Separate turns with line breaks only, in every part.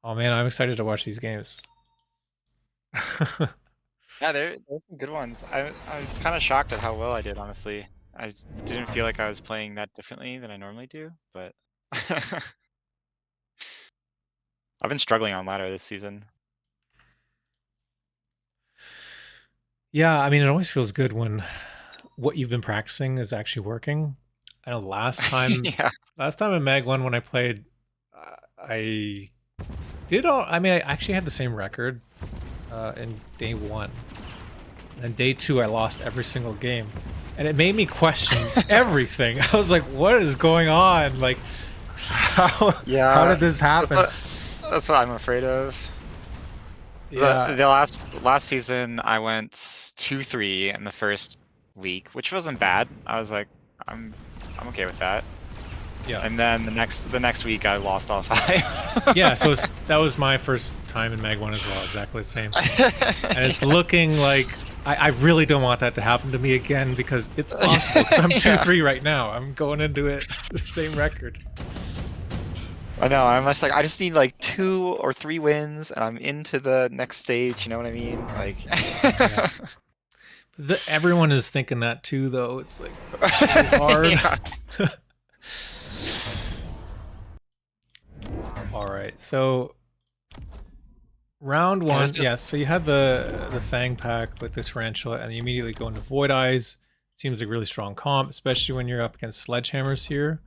Oh man, I'm excited to watch these games.
Yeah, they're some good ones. I was kind of shocked at how well I did, honestly. I didn't feel like I was playing that differently than I normally do, but I've been struggling on ladder this season.
Yeah, I mean, it always feels good when what you've been practicing is actually working. I know
Yeah.
last time in MAG1 when I played, I did all. I mean, I actually had the same record in day one, and day two I lost every single game, and it made me question everything. I was like, "What is going on? Like, how
Yeah,
did this
that's
happen?"
that's what I'm afraid of.
Yeah,
The last season I went 2-3 in the first week, which wasn't bad. I was like, I'm okay with that.
yeah.
And then the next week I lost all 5.
Yeah, so that was my first time in Mag 1 as well, exactly the same. And it's
Yeah.
looking like I really don't want that to happen to me again because it's possible. Because I'm
Yeah.
2-3 right now. I'm going into it the same record.
I know. I'm just like, I just need like 2 or 3 wins, and I'm into the next stage. You know what I mean? Like,
Yeah. Everyone is thinking that too, though. It's like so hard.
yeah.
All right, so round
Yeah, this
one,
just
yeah. So you had the Fang pack with the Tarantula, and you immediately go into Void Eyes. Seems like a really strong comp, especially when you're up against Sledgehammers here.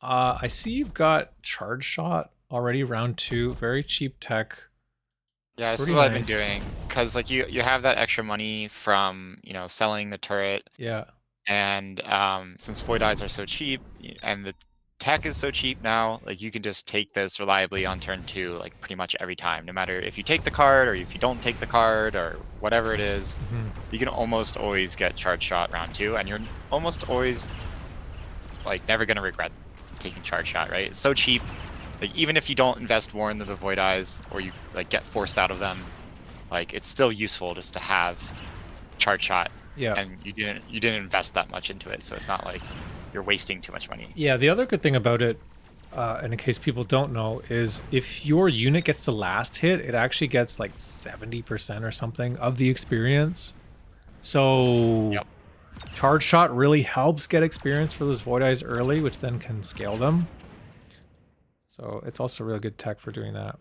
I see you've got Charge Shot already, round two. Very cheap tech.
yeah, this is
Pretty
what I've been
nice.
doing because like you have that extra money from selling the turret,
Yeah.
and since void eyes are so cheap and the tech is so cheap now, like you can just take this reliably on turn 2 like pretty much every time, no matter if you take the card or if you don't take the card or whatever it is.
Hmm.
You can almost always get charge shot round 2, and you're almost always like never gonna regret taking charge shot, right? It's so cheap. Like even if you don't invest more into the void eyes or you like get forced out of them, like it's still useful just to have charge shot,
Yeah.
and you didn't invest that much into it, so it's not like you're wasting too much money.
Yeah. The other good thing about it, and in case people don't know, is if your unit gets the last hit, it actually gets like 70% or something of the experience. So
Yep.
Charge Shot really helps get experience for those Void Eyes early, which then can scale them. So it's also really good tech for doing that.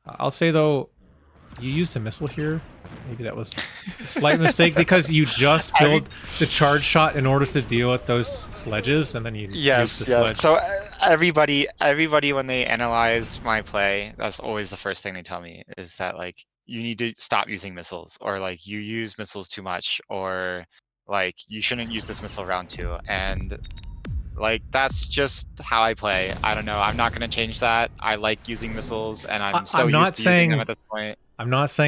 I'll say though, you used a missile here. Maybe that was a slight mistake because you just
Every
build the charge shot in order to deal with those sledges, and then you nuke the
Yes, yes.
sledge.
So everybody when they analyze my play, that's always the first thing they tell me is that like you need to stop using missiles, or like you use missiles too much, or like you shouldn't use this missile round 2. And like that's just how I play. I don't know. I'm not going to change that. I like using missiles, and I'm so
I'm not
used to using them
saying
at this point.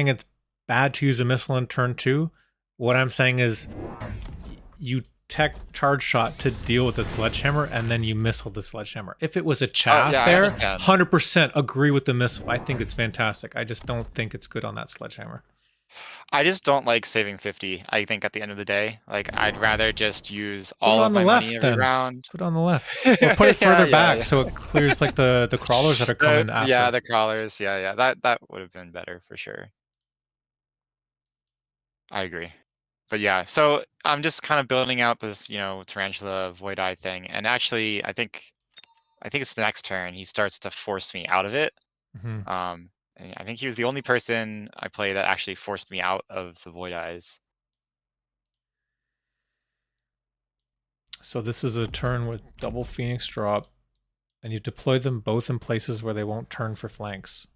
it's bad to use a missile in turn two. What I'm saying is you tech charge shot to deal with the sledgehammer, and then you missile the sledgehammer. If it was a
Oh
chaff
yeah, I
there,
understand.
100% agree with the missile. I think it's fantastic. I just don't think it's good on that sledgehammer.
I just don't like saving 50, I think, at the end of the day. Like, I'd rather just use
Put it
all
on
of
the
my money
left
every
then.
round.
Put it on the left. Or put it
Yeah,
further
yeah,
back
yeah.
so it clears like the crawlers that are coming
Yeah,
after.
the crawlers. Yeah, yeah. That would have been better for sure. I agree. But yeah, so I'm just kind of building out this, tarantula void eye thing. And actually, I think it's the next turn he starts to force me out of it.
Mhm.
And I think he was the only person I played that actually forced me out of the void eyes.
So this is a turn with double Phoenix drop, and you deploy them both in places where they won't turn for flanks.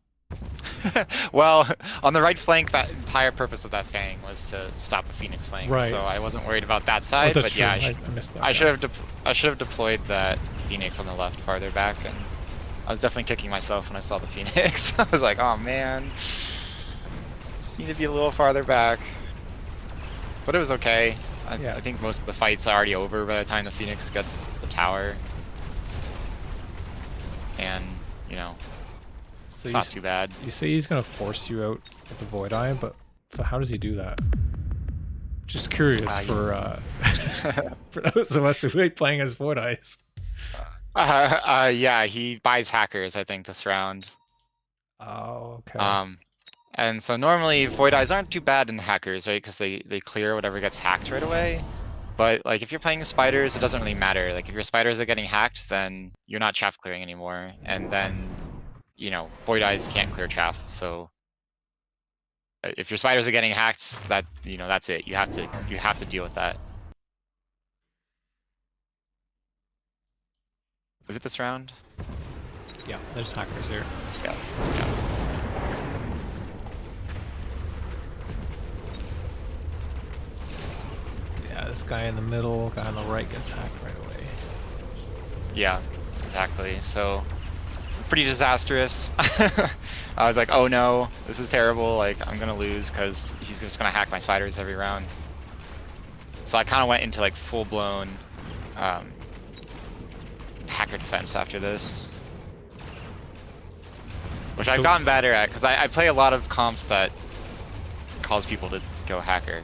Well, on the right flank, that entire purpose of that Fang was to stop a Phoenix flank,
Right.
so I wasn't worried about that
Oh,
side.
that's
But yeah,
true. I missed that.
I
Yeah.
should have deployed that Phoenix on the left farther back, and I was definitely kicking myself when I saw the Phoenix. I was like, oh man, just need to be a little farther back. But it was okay.
Yeah.
I think most of the fight's already over by the time the Phoenix gets the tower, and you know,
So
it's not too bad.
you say he's gonna force you out with the Void Eye, but so how does he do that? Just curious
Uh,
for for those of us who hate playing as Void Eyes.
yeah, he buys hackers, I think, this round.
Oh, okay.
And so normally void eyes aren't too bad in hackers, right? Because they clear whatever gets hacked right away. But like if you're playing spiders, it doesn't really matter. Like if your spiders are getting hacked, then you're not chaff clearing anymore, and then void eyes can't clear chaff. So if your spiders are getting hacked, that's it. You have to deal with that. Was it this round?
Yeah, there's hackers here.
Yeah. Yeah.
Yeah, this guy in the middle, guy on the right gets hacked right away.
Yeah, exactly. So pretty disastrous. I was like, oh no, this is terrible. Like I'm gonna lose because he's just gonna hack my spiders every round. So I kind of went into like full blown hacker defense after this, which I've gotten better at because I play a lot of comps that cause people to go hacker.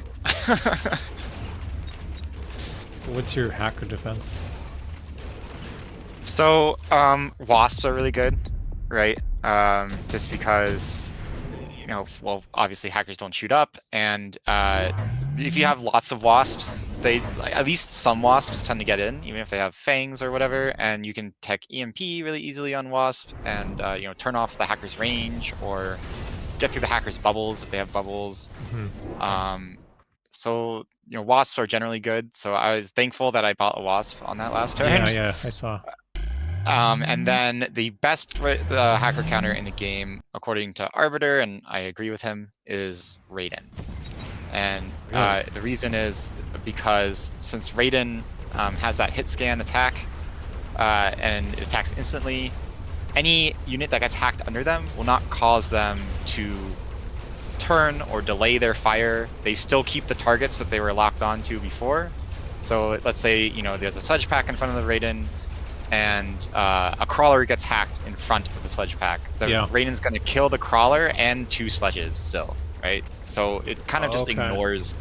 What's your hacker defense?
So wasps are really good, right? Just because well, obviously hackers don't shoot up, and if you have lots of wasps, at least some wasps tend to get in, even if they have fangs or whatever, and you can tech EMP really easily on wasp, and turn off the hacker's range or get through the hacker's bubbles if they have bubbles. So wasps are generally good. So I was thankful that I bought a wasp on that last turn.
Yeah, I saw.
And then the best hacker counter in the game, according to Arbiter, and I agree with him, is Raiden. And the reason is because since Raiden has that hit scan attack, and it attacks instantly, any unit that gets hacked under them will not cause them to turn or delay their fire. They still keep the targets that they were locked onto before. So let's say there's a sledge pack in front of the Raiden, and a crawler gets hacked in front of the sledge pack. The Raiden's going to kill the crawler and 2 sledges still, right? So it kind of just ignores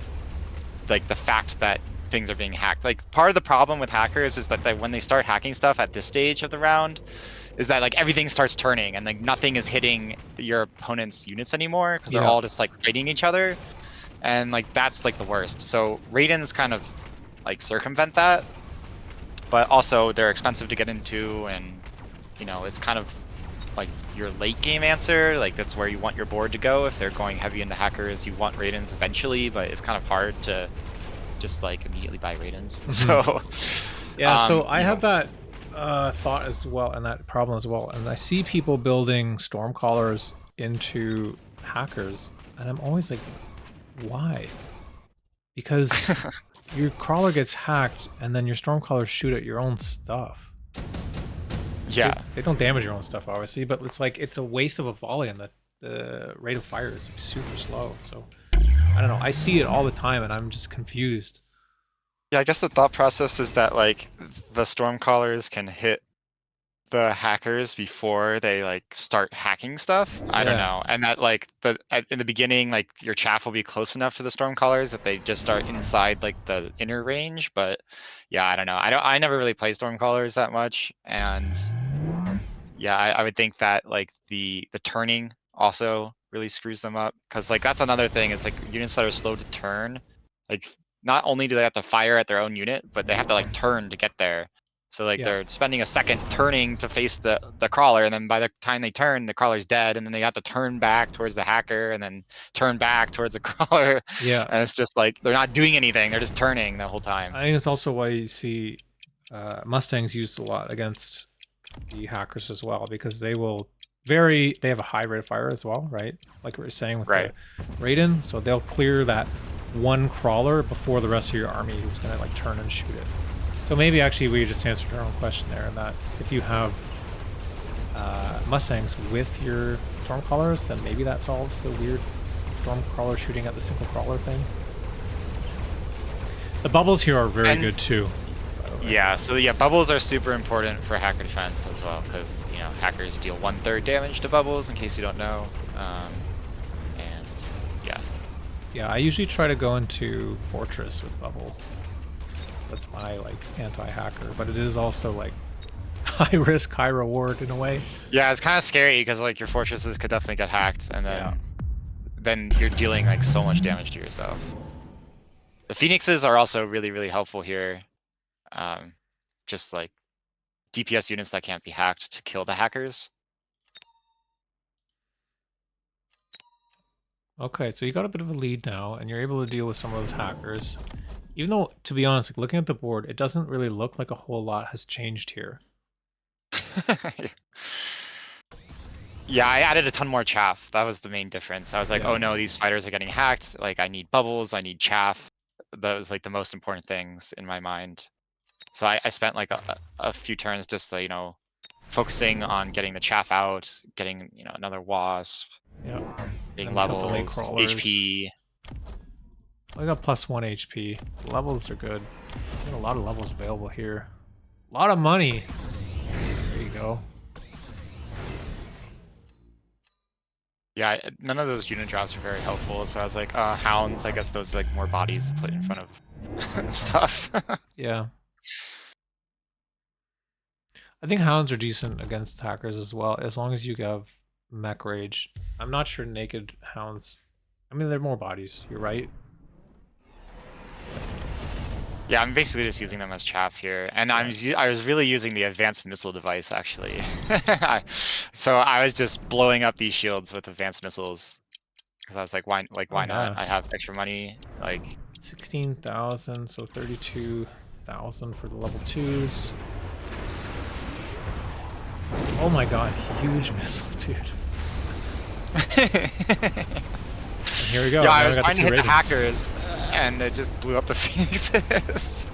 like the fact that things are being hacked. Like part of the problem with hackers is that when they start hacking stuff at this stage of the round, is that like everything starts turning and like nothing is hitting your opponent's units anymore because they're all just like fighting each other, and like that's like the worst. So Raiden's kind of like circumvent that. But also they're expensive to get into, and it's kind of like your late game answer. Like that's where you want your board to go. If they're going heavy into hackers, you want Raidens eventually, but it's kind of hard to just like immediately buy Raidens. So
so I have that thought as well, and that problem as well. And I see people building Stormcallers into hackers, and I'm always like, why? Because your crawler gets hacked, and then your Stormcallers shoot at your own stuff.
Yeah.
They don't damage your own stuff, obviously, but it's like it's a waste of a volley, and the rate of fire is like super slow. So I don't know. I see it all the time, and I'm just confused.
Yeah, I guess the thought process is that like the Stormcallers can hit the hackers before they like start hacking stuff. I don't know, and that like in the beginning, like your chaff will be close enough to the Stormcallers that they just start inside like the inner range. But yeah, I don't know. I never really play Stormcallers that much, and yeah, I would think that like the turning also really screws them up, because like that's another thing is like units that are slow to turn, like not only do they have to fire at their own unit, but they have to like turn to get there. So like they're spending a second turning to face the crawler, and then by the time they turn, the crawler's dead, and then they have to turn back towards the hacker, and then turn back towards the crawler.
Yeah.
And it's just like they're not doing anything; they're just turning the whole time.
I think it's also why you see Mustangs used a lot against the hackers as well, because they have a high rate of fire as well, right? Like we were saying with the Raiden, so they'll clear that one crawler before the rest of your army is gonna like turn and shoot it. So maybe actually we just answered our own question there, and that if you have Mustangs with your Stormcrawlers, then maybe that solves the weird Stormcrawler shooting at the single crawler thing. The bubbles here are very good too.
Yeah, so yeah, bubbles are super important for hacker defense as well, because hackers deal 1/3 damage to bubbles, in case you don't know. And yeah,
I usually try to go into Fortress with bubble. That's my like anti-hacker, but it is also like high risk, high reward in a way.
Yeah, it's kind of scary because like your fortresses could definitely get hacked, and
Yeah.
then you're dealing like so much damage to yourself. The phoenixes are also really really helpful here. Um, just like DPS units that can't be hacked to kill the hackers.
Okay, so you got a bit of a lead now, and you're able to deal with some of those hackers. Even though, to be honest, like looking at the board, it doesn't really look like a whole lot has changed here.
Yeah, I added a ton more chaff. That was the main difference. I was like,
Yeah.
oh no, these spiders are getting hacked. Like I need bubbles, I need chaff. That was like the most important things in my mind. So I spent like a few turns just you know, focusing on getting the chaff out, getting, you know, another wasp,
Yeah.
getting
And you killed the late
levels,
crawlers.
HP.
I got +1 HP. The levels are good. There's a lot of levels available here. A lot of money. There you go.
Yeah, none of those unit drops were very helpful. So I was like, hounds, I guess those like more bodies to put in front of stuff.
Yeah. I think hounds are decent against hackers as well, as long as you have mech rage. I'm not sure naked hounds. I mean, they're more bodies. You're right.
Yeah, I'm basically just using them as chaff here, and
Yeah.
I was really using the advanced missile device actually. So I was just blowing up these shields with advanced missiles because I was like,
Oh
why not?
yeah.
I have extra money. Like
16,000, so 32,000 for the level 2s. Oh my god, huge missile, dude. And here we go.
yeah,
Now
I
I
was
got
trying
the
to
two
hit the
Ravens.
hackers, and it just blew up the phoenixes.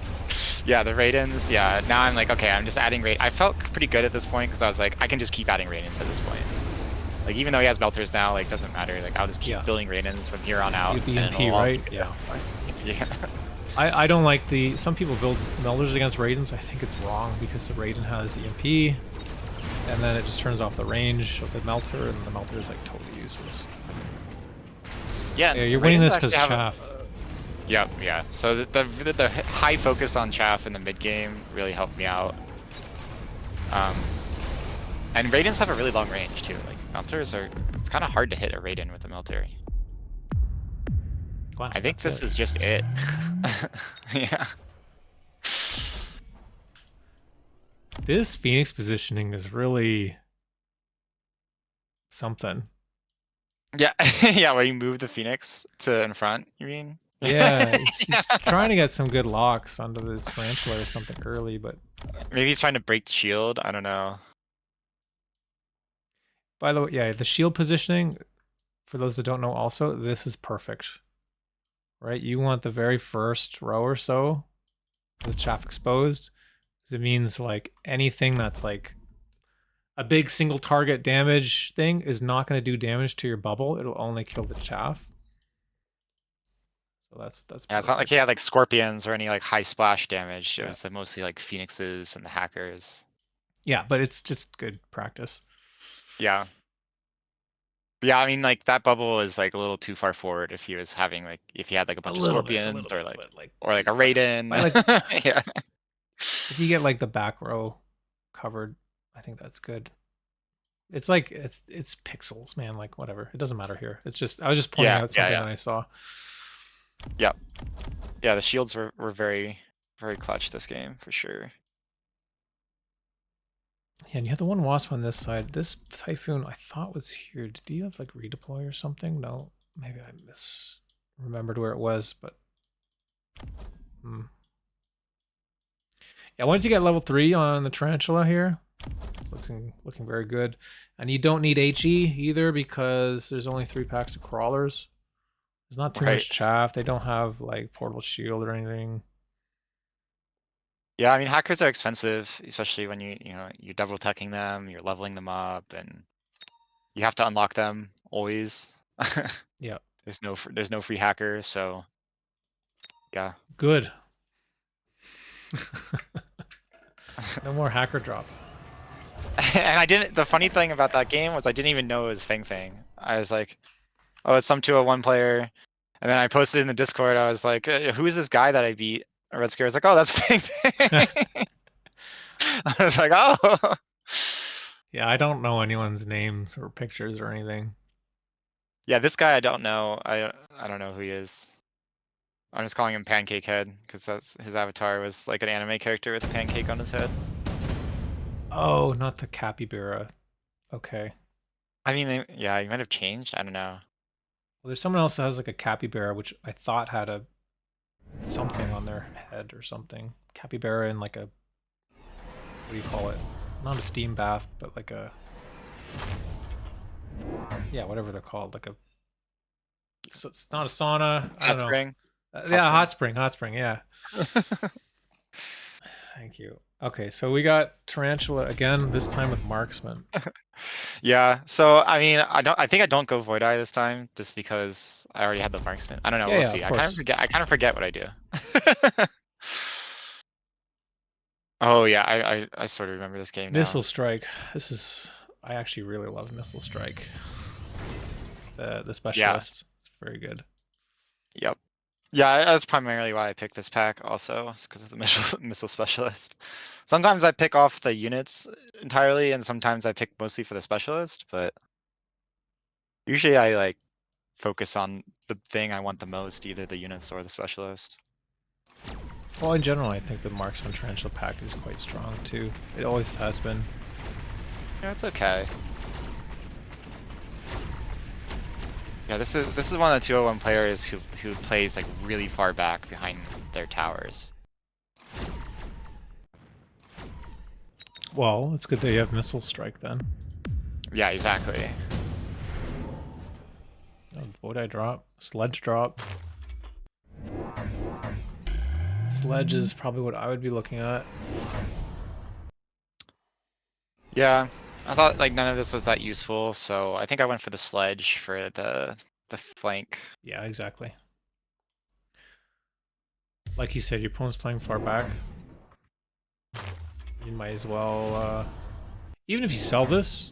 Yeah, the Raidens. Yeah, now I'm like, okay, I'm just adding raid. I felt pretty good at this point because I was like, I can just keep adding Raidens at this point. Like even though he has melters now, like doesn't matter. Like I'll just keep
Yeah.
building Raidens from here on out.
You
And
BMP,
it'll all
right?
be good.
Yeah.
Yeah.
I don't like the... Some people build melders against Raidens. I think it's wrong because the Raiden has EMP, and then it just turns off the range of the melter, and the melter is like totally useless.
Yeah,
Yeah, you're winning
Raidens
this because
actually have
chaff.
Yep, yeah. So the high focus on chaff in the mid game really helped me out. And Raidens have a really long range too. Like melters are, it's kind of hard to hit a Raiden with a melter.
Wow,
I think
that's
this
it.
is just it. Yeah.
This Phoenix positioning is really something.
Yeah, yeah. Where you move the Phoenix to in front, you mean?
Yeah, he's trying to get some good locks onto this tarantula or something early, but
Maybe he's trying to break the shield. I don't know.
by the way, yeah, the shield positioning, for those that don't know also, this is perfect. Right? You want the very first row or so with chaff exposed, because it means like anything that's like a big single target damage thing is not going to do damage to your bubble. It'll only kill the chaff. So that's
Yeah, it's not like he
perfect.
had like scorpions or any like high splash damage. It
Yeah.
was like, mostly like Phoenixes and the hackers.
Yeah, but it's just good practice.
Yeah. Yeah, I mean, like that bubble is like a little too far forward if he was having like if he had like a
A
bunch of
little bit,
scorpions
but like
or like a
by
Raiden.
like
Yeah.
if you get like the back row covered, I think that's good. It's like it's pixels, man. Like whatever, it doesn't matter here. It's just I was just pointing
Yeah,
out
yeah,
something
yeah.
that I saw.
Yep. Yeah, the shields were very, very clutch this game for sure.
Yeah, and you had the one wasp on this side. This typhoon I thought was here. Did you have like redeploy or something? No, maybe I misremembered where it was, but yeah, once you get level 3 on the tarantula here, it's looking very good. And you don't need HE either because there's only 3 packs of crawlers. There's not too
Right.
much chaff. They don't have like portable shield or anything.
Yeah, I mean hackers are expensive, especially when you know you're double teching them, you're leveling them up, and you have to unlock them always.
Yeah,
There's no free hacker, so yeah.
good. No more hacker drops.
And I didn't. The funny thing about that game was I didn't even know it was Feng Feng. I was like, oh, it's some 201 player, and then I posted in the Discord. I was like, who is this guy that I beat? And Red Scare was like, oh, that's Feng Feng. I was like, oh.
Yeah, I don't know anyone's names or pictures or anything.
Yeah, this guy I don't know. I don't know who he is. I'm just calling him Pancake Head because that's his avatar was like an anime character with a pancake on his head.
Oh, not the capybara. Okay.
I mean, yeah, he might have changed. I don't know.
Well, there's someone else that has like a capybara, which I thought had a something on their head or something. Capybara in like a, what do you call it? Not a steam bath, but like a, yeah, whatever they're called. Like a, it's not a sauna. I
Hot
don't know.
spring. Hot
Yeah,
spring.
hot spring. Yeah. Thank you. Okay, so we got tarantula again. This time with marksman.
Yeah. So I mean, I think I don't go Void Eye this time, just because I already had the marksman. I don't know.
Yeah,
We'll
yeah,
see.
of
I kind of
course.
forget. I kind of forget what I do. Oh yeah, I sort of remember this game now.
Missile strike. This is, I actually really love missile strike. The
Yeah.
specialist. It's very good.
Yep. Yeah, that's primarily why I picked this pack. Also, because of the missile specialist. Sometimes I pick off the units entirely, and sometimes I pick mostly for the specialist. But usually I like focus on the thing I want the most, either the units or the specialist.
Well, in general, I think the marksman tarantula pack is quite strong too. It always has been.
Yeah, it's okay. Yeah, this is one of the 201 players who plays like really far back behind their towers.
Well, it's good that you have missile strike then.
Yeah, exactly.
Oh, void eye drop, sledge drop. Sledge is probably what I would be looking at.
Yeah, I thought like none of this was that useful, so I think I went for the sledge for the flank.
Yeah, exactly. Like you said, your opponent's playing far back. You might as well, even if you sell this,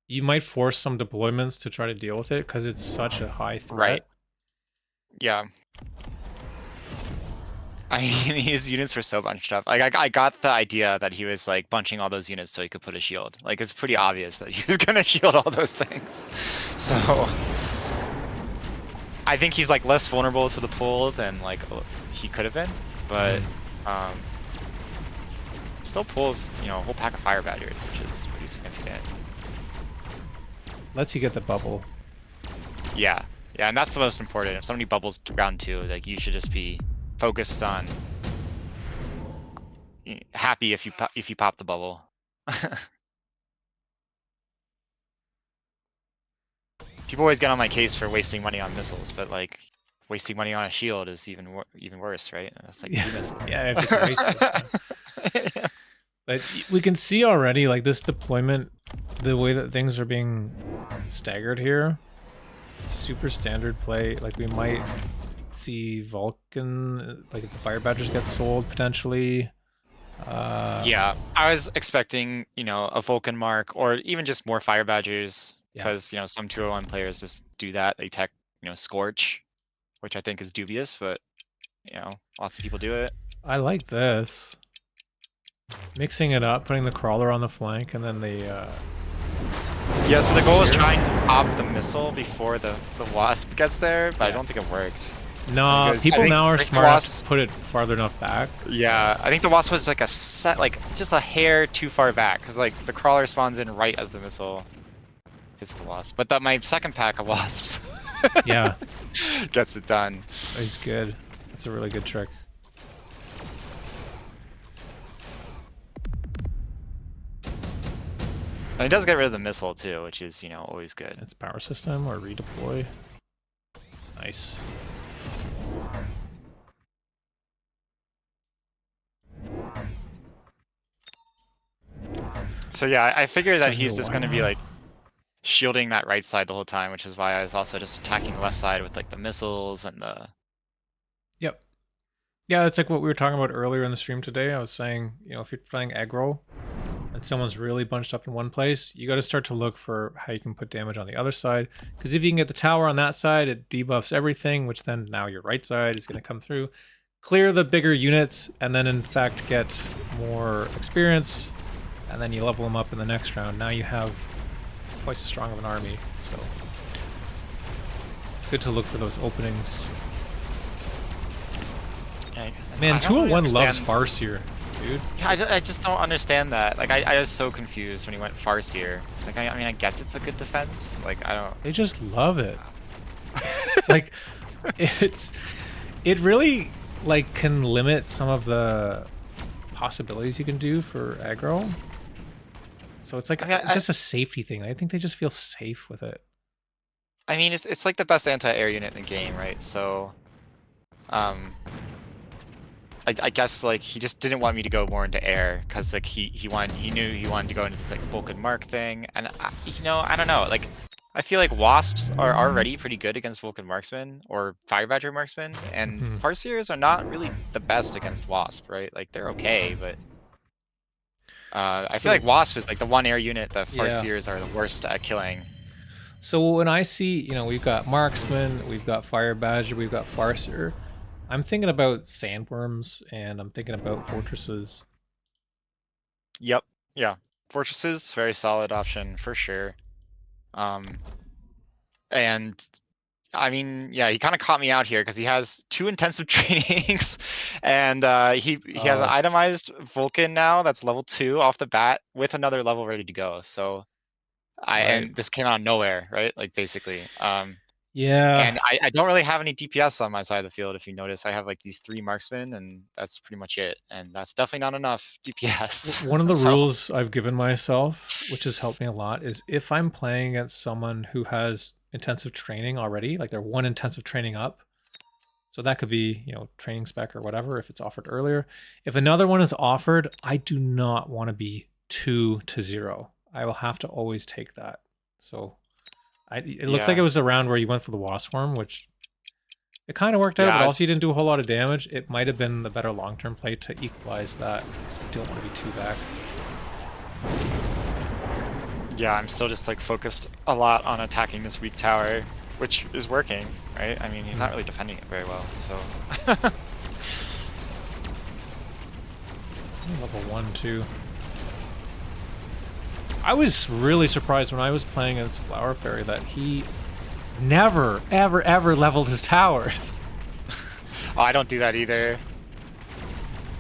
you might force some deployments to try to deal with it because it's such a high threat.
Right. Yeah. I mean, his units were so bunched up. Like, I got the idea that he was like bunching all those units so he could put a shield. Like, it's pretty obvious that he was gonna shield all those things. So, I think he's like less vulnerable to the pull than like he could have been, but still pulls, you know, a whole pack of fire badgers, which is pretty significant.
Lets you get the bubble.
Yeah, yeah, and that's the most important. If somebody bubbles round 2, like you should just be focused on happy if you pop the bubble. People always get on my case for wasting money on missiles, but like wasting money on a shield is even worse, right? That's like 2 missiles.
Yeah, if it's wasted. Yeah. But we can see already, like this deployment, the way that things are being staggered here, super standard play. Like we might see Vulcan, like if the Fire Badgers get sold potentially.
Yeah, I was expecting, you know, a Vulcan mark or even just more Fire Badgers because, you know, some 201 players just do that. They tech, you know, Scorch, which I think is dubious, but, you know, lots of people do it.
I like this. Mixing it up, putting the crawler on the flank, and then the
yeah, so the goal is trying to pop the missile before the wasp gets there, but I don't think it worked.
No, people now are smart enough to put it farther enough back.
Yeah, I think the wasp was like just a hair too far back, because like the crawler spawns in right as the missile hits the wasp. But my second pack of wasps,
yeah,
gets it done.
It's good. That's a really good trick.
And it does get rid of the missile too, which is, you know, always good.
It's power system or redeploy. Nice.
So yeah, I figured that he's just gonna be like shielding that right side the whole time, which is why I was also just attacking the left side with like the missiles and the...
Yep. Yeah, that's like what we were talking about earlier in the stream today. I was saying, you know, if you're playing aggro and someone's really bunched up in one place, you got to start to look for how you can put damage on the other side. Because if you can get the tower on that side, it debuffs everything, which then now your right side is going to come through. clear the bigger units, and then in fact get more experience, and then you level them up in the next round. Now you have twice as strong of an army, so it's good to look for those openings. Man, 201 loves Farseer, dude.
Yeah, I just don't understand that. Like, I was so confused when he went Farseer. Like, I mean, I guess it's a good defense. Like, I don't...
They just love it. Like, it really, like, can limit some of the possibilities you can do for aggro. So it's like just a safety thing. I think they just feel safe with it.
I mean, it's like the best anti-air unit in the game, right? So, I guess like he just didn't want me to go more into air because like he knew he wanted to go into this like Vulcan Mark thing, and I don't know, like I feel like Wasps are already pretty good against Vulcan Marksmen or Fire Badger Marksmen, and Farseers are not really the best against Wasp, right? Like they're okay, but I feel like Wasp is like the one air unit that Farseers are the worst at killing.
So when I see, we've got Marksman, we've got Fire Badger, we've got Farseer, I'm thinking about Sandworms, and I'm thinking about Fortresses.
Yep. Yeah. Fortresses, very solid option for sure. And I mean, yeah, he kind of caught me out here because he has 2 intensive trainings, and he has an itemized Vulcan now that's level 2 off the bat with another level ready to go. So and this came out of nowhere, right? Like basically.
Yeah.
And I don't really have any DPS on my side of the field. If you notice, I have like these 3 marksmen, and that's pretty much it. And that's definitely not enough DPS.
One of the rules I've given myself, which has helped me a lot, is if I'm playing against someone who has intensive training already, like they're 1 intensive training up, so that could be, training spec or whatever, if it's offered earlier. If another one is offered, I do not want to be 2-0. I will have to always take that. So it looks like it was a round where you went for the Wasp form, which it kind of worked out, but also you didn't do a whole lot of damage. It might have been the better long-term play to equalize that, so you don't want to be too back.
Yeah, I'm still just like focused a lot on attacking this weak tower, which is working, right? I mean, he's not really defending it very well, so...
It's only level 1, too. I was really surprised when I was playing against Flower Fairy that he never, ever, ever leveled his towers.
Oh, I don't do that either.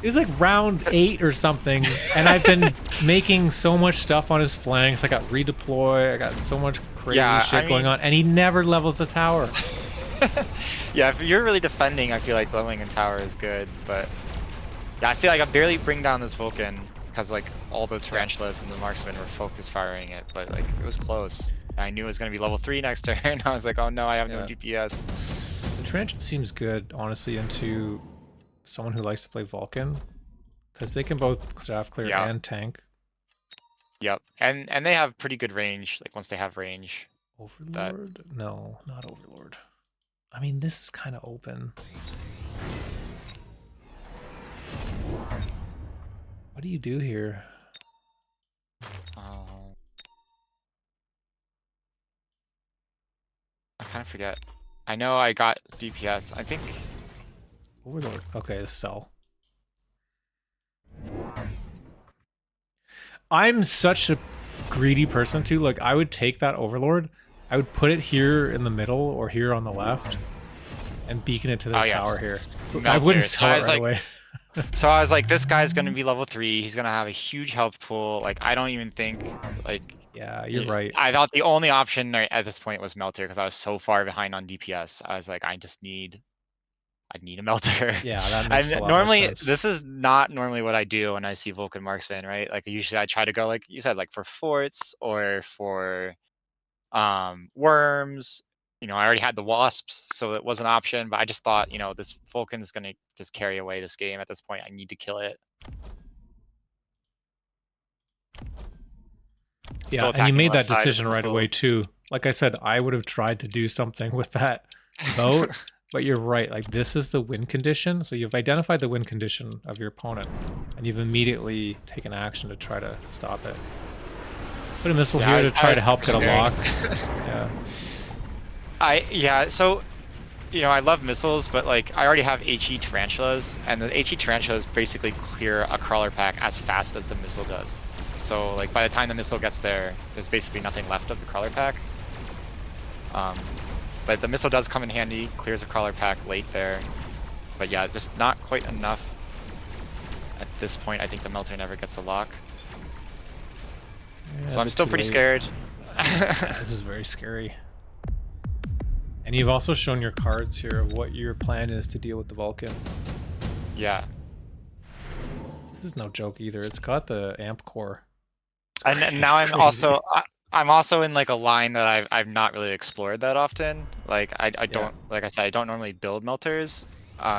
It was like round 8 or something, and I've been making so much stuff on his flanks. I got redeploy, I got so much crazy shit going on, and he never levels the tower.
Yeah, if you're really defending, I feel like leveling a tower is good, but... Yeah, I see, like, I barely bring down this Vulcan, because, like, all the Tarantulas and the Marksmen were focus firing it, but, like, it was close. And I knew it was going to be level 3 next turn, I was like, oh no, I have no DPS.
The Tarantula seems good, honestly, into someone who likes to play Vulcan, because they can both staff clear and tank.
Yep, and they have pretty good range, like, once they have range.
Overlord? No, not Overlord. I mean, this is kind of open. What do you do here?
I kind of forget. I know I got DPS. I think...
Overlord. Okay, sell. I'm such a greedy person too. Like, I would take that Overlord. I would put it here in the middle or here on the left and beacon it to the tower here. Melter. I wouldn't sell it right away.
So I was like, this guy's going to be level 3. He's going to have a huge health pool. Like, I don't even think, like...
Yeah, you're right.
I thought the only option at this point was Melter because I was so far behind on DPS. I was like, I need a Melter.
Yeah, that makes a lot
normally,
of sense.
this is not normally what I do when I see Vulcan Marksman, right? Like, usually I try to go, like you said, like for forts or for worms. I already had the Wasps, so it was an option, but I just thought, this Vulcan's going to just carry away this game at this point. I need to kill it.
Yeah, and you made that decision right away too. Like I said, I would have tried to do something with that boat, but you're right. Like, this is the win condition, so you've identified the win condition of your opponent, and you've immediately taken action to try to stop it. Put a missile here to try to help get a lock.
So you know, I love missiles, but like I already have HE tarantulas, and the HE tarantulas basically clear a crawler pack as fast as the missile does. So like by the time the missile gets there, there's basically nothing left of the crawler pack. But the missile does come in handy, clears a crawler pack late there. But yeah, just not quite enough. At this point, I think the melter never gets a lock.
Yeah,
So I'm still
too
pretty
late.
scared.
Yeah, this is very scary. And you've also shown your cards here of what your plan is to deal with the Vulcan.
Yeah.
This is no joke either. It's got the amp core.
And now I'm also in like a line that I've not really explored that often. Like I don't, like I said, I don't normally build melters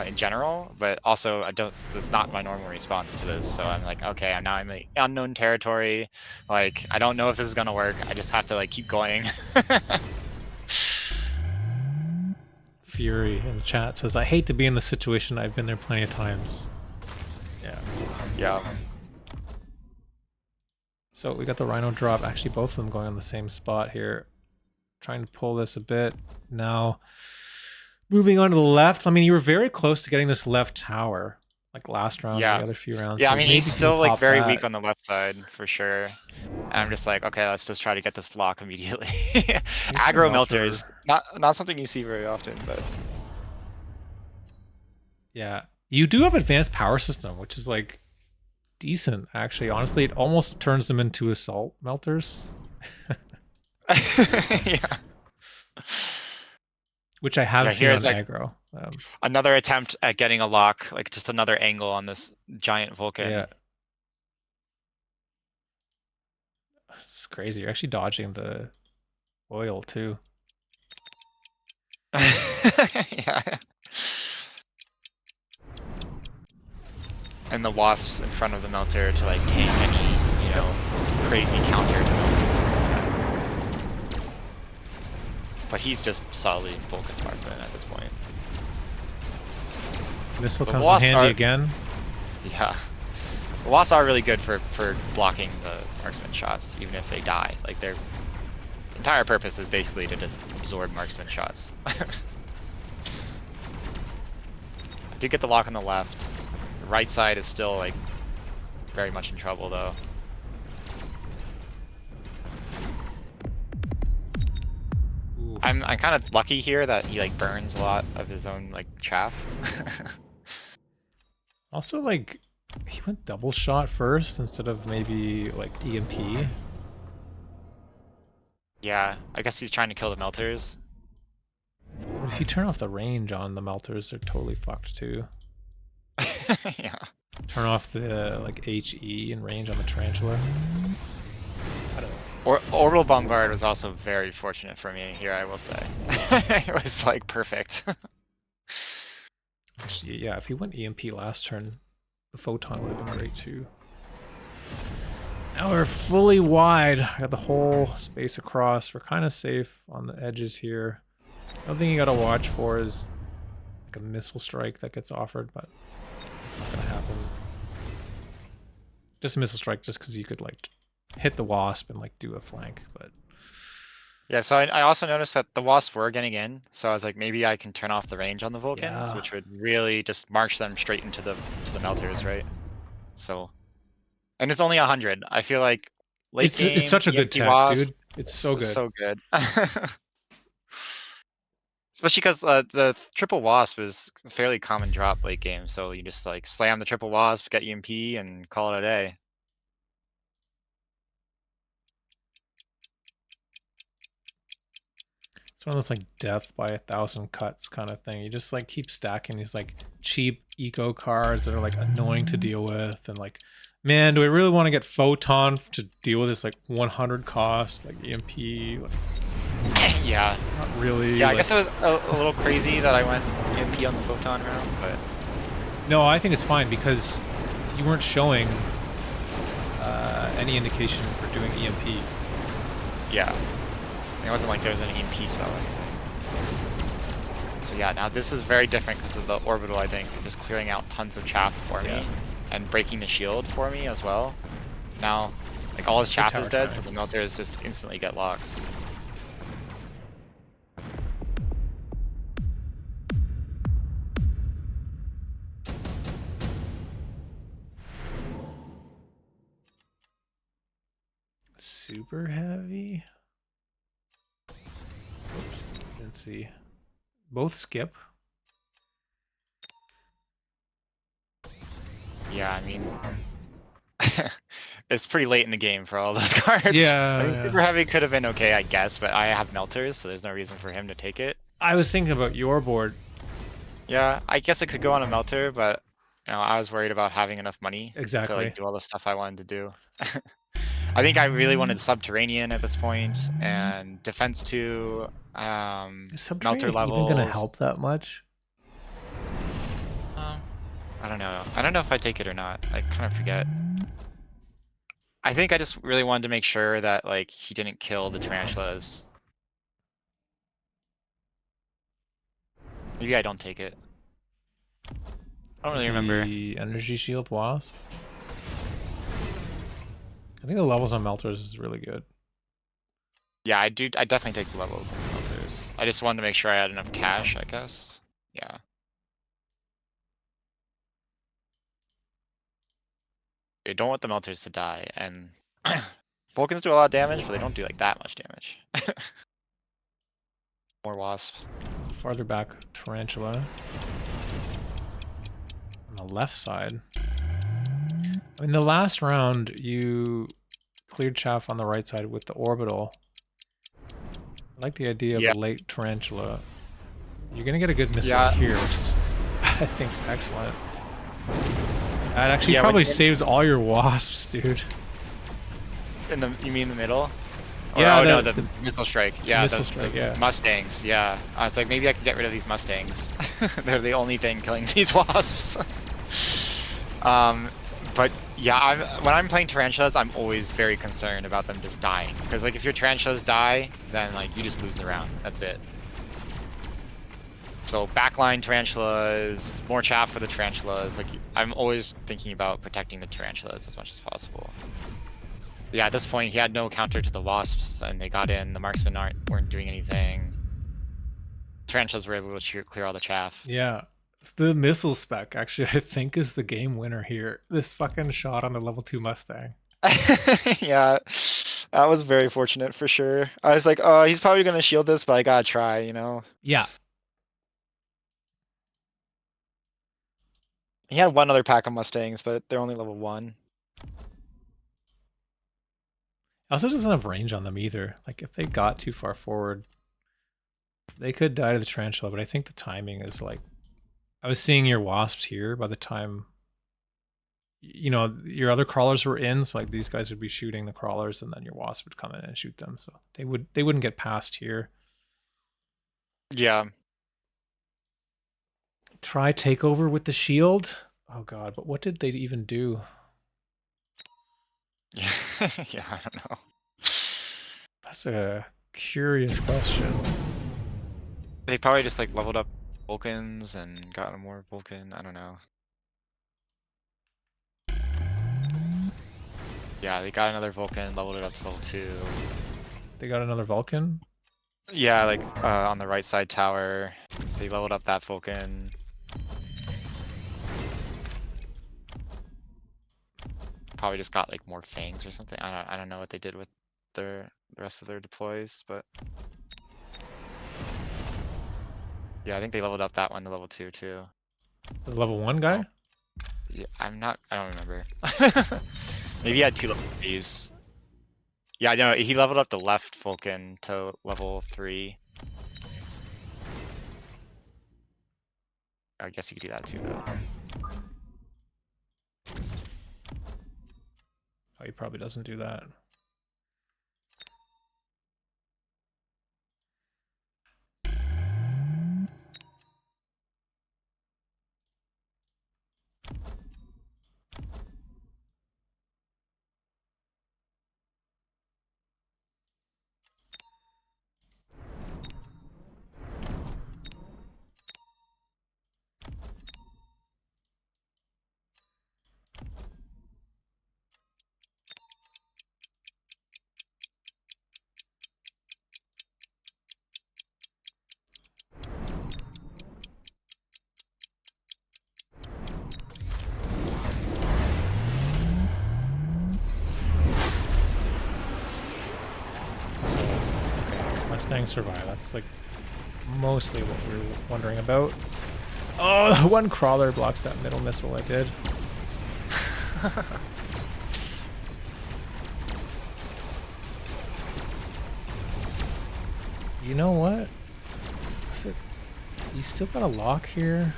in general, but also I don't, that's not my normal response to this. So I'm like, okay, I'm now in the unknown territory. Like I don't know if this is gonna work. I just have to like keep going.
Fury in the chat says, I hate to be in this situation. I've been there plenty of times. Yeah.
Yeah.
So we got the Rhino drop. Actually, both of them going on the same spot here. Trying to pull this a bit. Now, moving on to the left. I mean, you were very close to getting this left tower. Like last round,
Yeah.
the other few rounds.
Yeah,
So
I mean,
maybe
he's
you
still
can
like
pop
very
that.
weak on the left side for sure. And I'm just like, okay, let's just try to get this lock immediately. Aggro melters, not something you see very often, but
yeah, you do have advanced power system, which is like decent actually. Honestly, it almost turns them into assault melters.
yeah.
Which I have
Yeah,
seen on
here's like
aggro.
another attempt at getting a lock, like just another angle on this giant Vulcan.
Yeah. It's crazy. You're actually dodging the oil too.
Yeah. And the wasps in front of the melter to like tank any, you know, crazy counter to melters. But he's just solidly Vulcan Tarpon at this point.
Missile
The
comes in
wasps
handy
are-
again.
Yeah. The wasps are really good for blocking the marksman shots, even if they die. Like their entire purpose is basically to just absorb marksman shots. I did get the lock on the left. The right side is still like very much in trouble though.
Ooh.
I'm kind of lucky here that he like burns a lot of his own like chaff.
Also, like, he went double shot first instead of maybe like EMP.
Yeah, I guess he's trying to kill the melters.
But if you turn off the range on the melters, they're totally fucked too.
Yeah.
Turn off the like HE and range on the tarantula. I don't know.
Orbital bombard was also very fortunate for me here, I will say. It was like perfect.
Actually, yeah, if he went EMP last turn, the photon would have been great too. Now we're fully wide. I got the whole space across. We're kind of safe on the edges here. Another thing you gotta watch for is like a missile strike that gets offered, but it's not gonna happen. Just a missile strike, just because you could like hit the wasp and like do a flank, but
Yeah, so I also noticed that the wasps were getting in, so I was like, maybe I can turn off the range on the Vulcans,
Yeah.
which would really just march them straight into the melters, right? So, and it's only 100. I feel like late game,
it's such a good
EMP
tech,
wasp,
dude. It's so good.
So good. Especially because the triple wasp is a fairly common drop late game, so you just like slam the triple wasp, get EMP, and call it a day.
It's one of those like death by 1,000 cuts kind of thing. You just like keep stacking these like cheap eco cards that are like annoying to deal with, and like, man, do I really want to get photon to deal with this like 100 cost like EMP? Like,
Yeah.
not really.
Yeah, I
like,
guess it was a little crazy that I went EMP on the photon round, but
no, I think it's fine because you weren't showing any indication for doing EMP.
yeah. It wasn't like there was an EMP spell or anything. So yeah, now this is very different because of the orbital, I think. Just clearing out tons of chaff for me and breaking the shield for me as well. Now, like all his chaff is dead, so the melters just instantly get locks.
super heavy. Oops, didn't see. Both skip.
Yeah, I mean, it's pretty late in the game for all those cards. I
Yeah,
mean,
yeah.
super heavy could have been okay, I guess, but I have melters, so there's no reason for him to take it.
I was thinking about your board.
Yeah, I guess it could go on a melter, but I was worried about having enough money to like
Exactly.
do all the stuff I wanted to do. I think I really wanted subterranean at this point and defense 2,
Is
melter
Subterranean even gonna
levels.
help that much?
I don't know. I don't know if I take it or not. I kind of forget. I think I just really wanted to make sure that like he didn't kill the tarantulas. Maybe I don't take it. I don't really remember.
The energy shield wasp. I think the levels on melters is really good.
Yeah, I do. I definitely take the levels on the melters. I just wanted to make sure I had enough cash, I guess. Yeah. You don't want the melters to die, and Vulcans do a lot of damage, but they don't do like that much damage. More wasp.
Farther back, tarantula. On the left side. In the last round, you cleared chaff on the right side with the orbital. I like the idea of
Yeah.
a late tarantula. You're gonna get a good missile
Yeah.
here, which is, I think, excellent. That actually
Yeah,
probably saves all your wasps, dude.
You mean the middle? Or,
Yeah,
oh no, the missile strike. Yeah,
missile
the
strike, yeah.
Mustangs. Yeah, I was like, maybe I can get rid of these Mustangs. They're the only thing killing these wasps. But yeah, when I'm playing tarantulas, I'm always very concerned about them just dying. Because like if your tarantulas die, then like you just lose the round. That's it. So backline tarantulas, more chaff for the tarantulas. Like I'm always thinking about protecting the tarantulas as much as possible. Yeah, at this point he had no counter to the wasps, and they got in. The marksmen weren't doing anything. Tarantulas were able to clear all the chaff.
Yeah. The missile spec, actually, I think is the game winner here. This fucking shot on the level 2 Mustang.
Yeah, that was very fortunate for sure. I was like, oh, he's probably gonna shield this, but I gotta try, you know?
Yeah.
He had one other pack of Mustangs, but they're only level 1.
Also doesn't have range on them either. Like, if they got too far forward, they could die to the tarantula, but I think the timing is like... I was seeing your wasps here by the time... You know, your other crawlers were in, so like these guys would be shooting the crawlers, and then your wasp would come in and shoot them, so they wouldn't get past here.
Yeah.
Try takeover with the shield. Oh god, but what did they even do?
Yeah, yeah, I don't know.
That's a curious question.
They probably just like leveled up Vulcans and got more Vulcan, I don't know. Yeah, they got another Vulcan, leveled it up to level 2.
They got another Vulcan?
Yeah, like on the right side tower, they leveled up that Vulcan. Probably just got like more fangs or something. I don't know what they did with the rest of their deploys, but yeah, I think they leveled up that one to level 2 too.
The level 1 guy?
Yeah, I don't remember. Maybe he had 2 level 3s. Yeah, no, he leveled up the left Vulcan to level 3. I guess you could do that too though.
Oh, he probably doesn't do that. Mustang survive. That's like mostly what we were wondering about. Oh, the one crawler blocks that middle missile I did. You know what? Is it, you still got a lock here?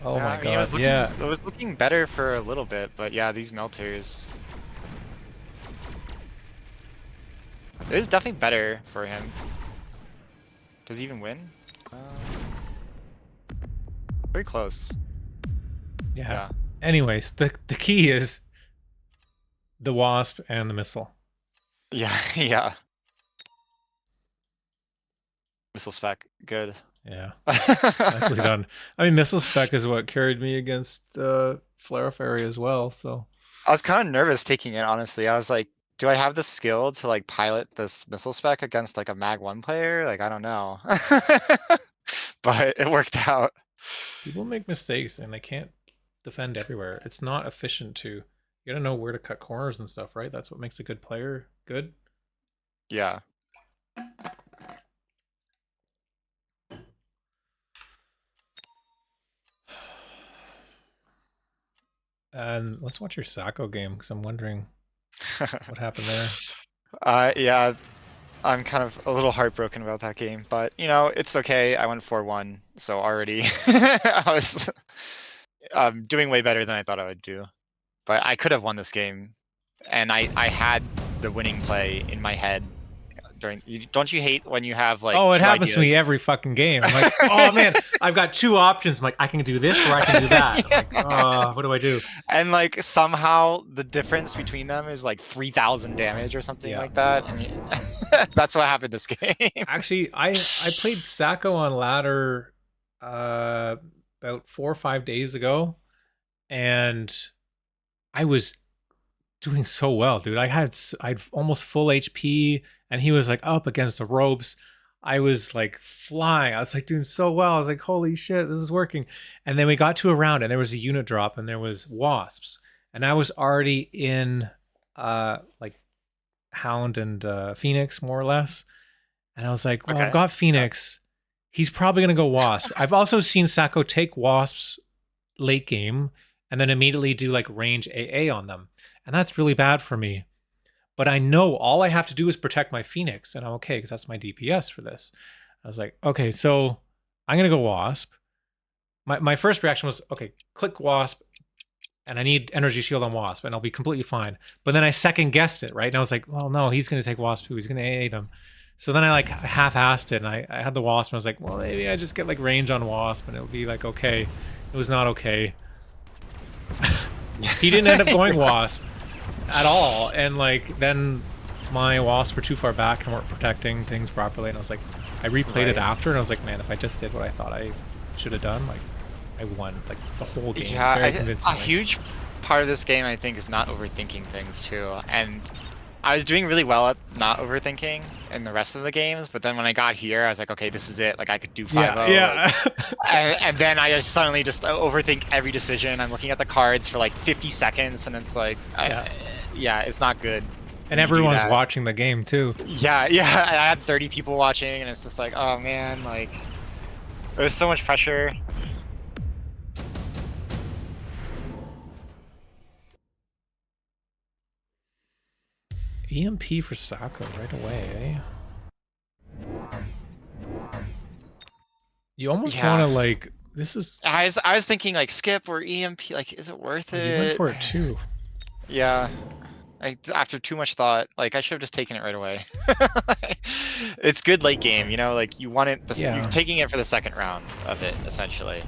Oh
Yeah,
my
I mean,
god, yeah.
it was looking better for a little bit, but yeah, these melters. It is definitely better for him. Does he even win? Very close.
Yeah.
Yeah.
Anyways, the key is the wasp and the missile.
Yeah, yeah. Missile spec, good.
Yeah. Nicely done. I mean, missile spec is what carried me against Flare Fairy as well, so.
I was kind of nervous taking it, honestly. I was like, do I have the skill to like pilot this missile spec against like a MAG1 player? Like, I don't know. But it worked out.
People make mistakes and they can't defend everywhere. It's not efficient to. You gotta know where to cut corners and stuff, right? That's what makes a good player good.
Yeah.
And let's watch your Sacco game because I'm wondering what happened there.
Yeah, I'm kind of a little heartbroken about that game, but you know, it's okay. I went 4-1, so already I was doing way better than I thought I would do. But I could have won this game, and I had the winning play in my head during. Don't you hate when you have like?
Oh, it
two
happens to me
ideas?
every fucking game. I'm like, oh man, I've got two options. I'm like, I can do this or I can do that. I'm like, oh, what do I do?
And like somehow the difference between them is like 3,000 damage or something like that. I mean, that's what happened this game.
Actually, I played Sacco on ladder about 4 or 5 days ago, and I was doing so well, dude. I'd almost full HP, and he was like up against the ropes. I was like flying. I was like doing so well. I was like, holy shit, this is working. And then we got to a round, and there was a unit drop, and there was wasps, and I was already in like Hound and Phoenix more or less. And I was like, well,
Okay.
I've got Phoenix. He's probably gonna go wasp. I've also seen Sacco take wasps late game and then immediately do like range AA on them. And that's really bad for me. But I know all I have to do is protect my Phoenix, and I'm okay because that's my DPS for this. I was like, okay, so I'm gonna go Wasp. My first reaction was, okay, click Wasp, and I need energy shield on Wasp, and I'll be completely fine. But then I second guessed it, right? And I was like, well, no, he's gonna take Wasp too. He's gonna AA them. So then I like half-assed it, and I had the Wasp, and I was like, well, maybe I just get like range on Wasp, and it'll be like okay. It was not okay. He didn't end up going Wasp at all, and like then my wasps were too far back and weren't protecting things properly, and I was like, I replayed it after, and I was like, man, if I just did what I thought I should have done, like I won like the whole game.
Yeah,
very
a huge part of this game I think is not overthinking things too, and I was doing really well at not overthinking in the rest of the games, but then when I got here, I was like, okay, this is it. Like I could do 5-0.
Yeah.
And then I just suddenly just overthink every decision. I'm looking at the cards for like 50 seconds, and it's like, yeah, it's not good.
And everyone's watching the game too.
Yeah, I had 30 people watching, and it's just like, oh man, like there's so much pressure.
EMP for Sacco right away, eh? You almost want to like, this is...
I was thinking like skip or EMP, like is it worth it?
You went for it too.
Yeah. After too much thought, like I should have just taken it right away. It's good late game, you know, like you want it, you're taking it for the second round of it, essentially.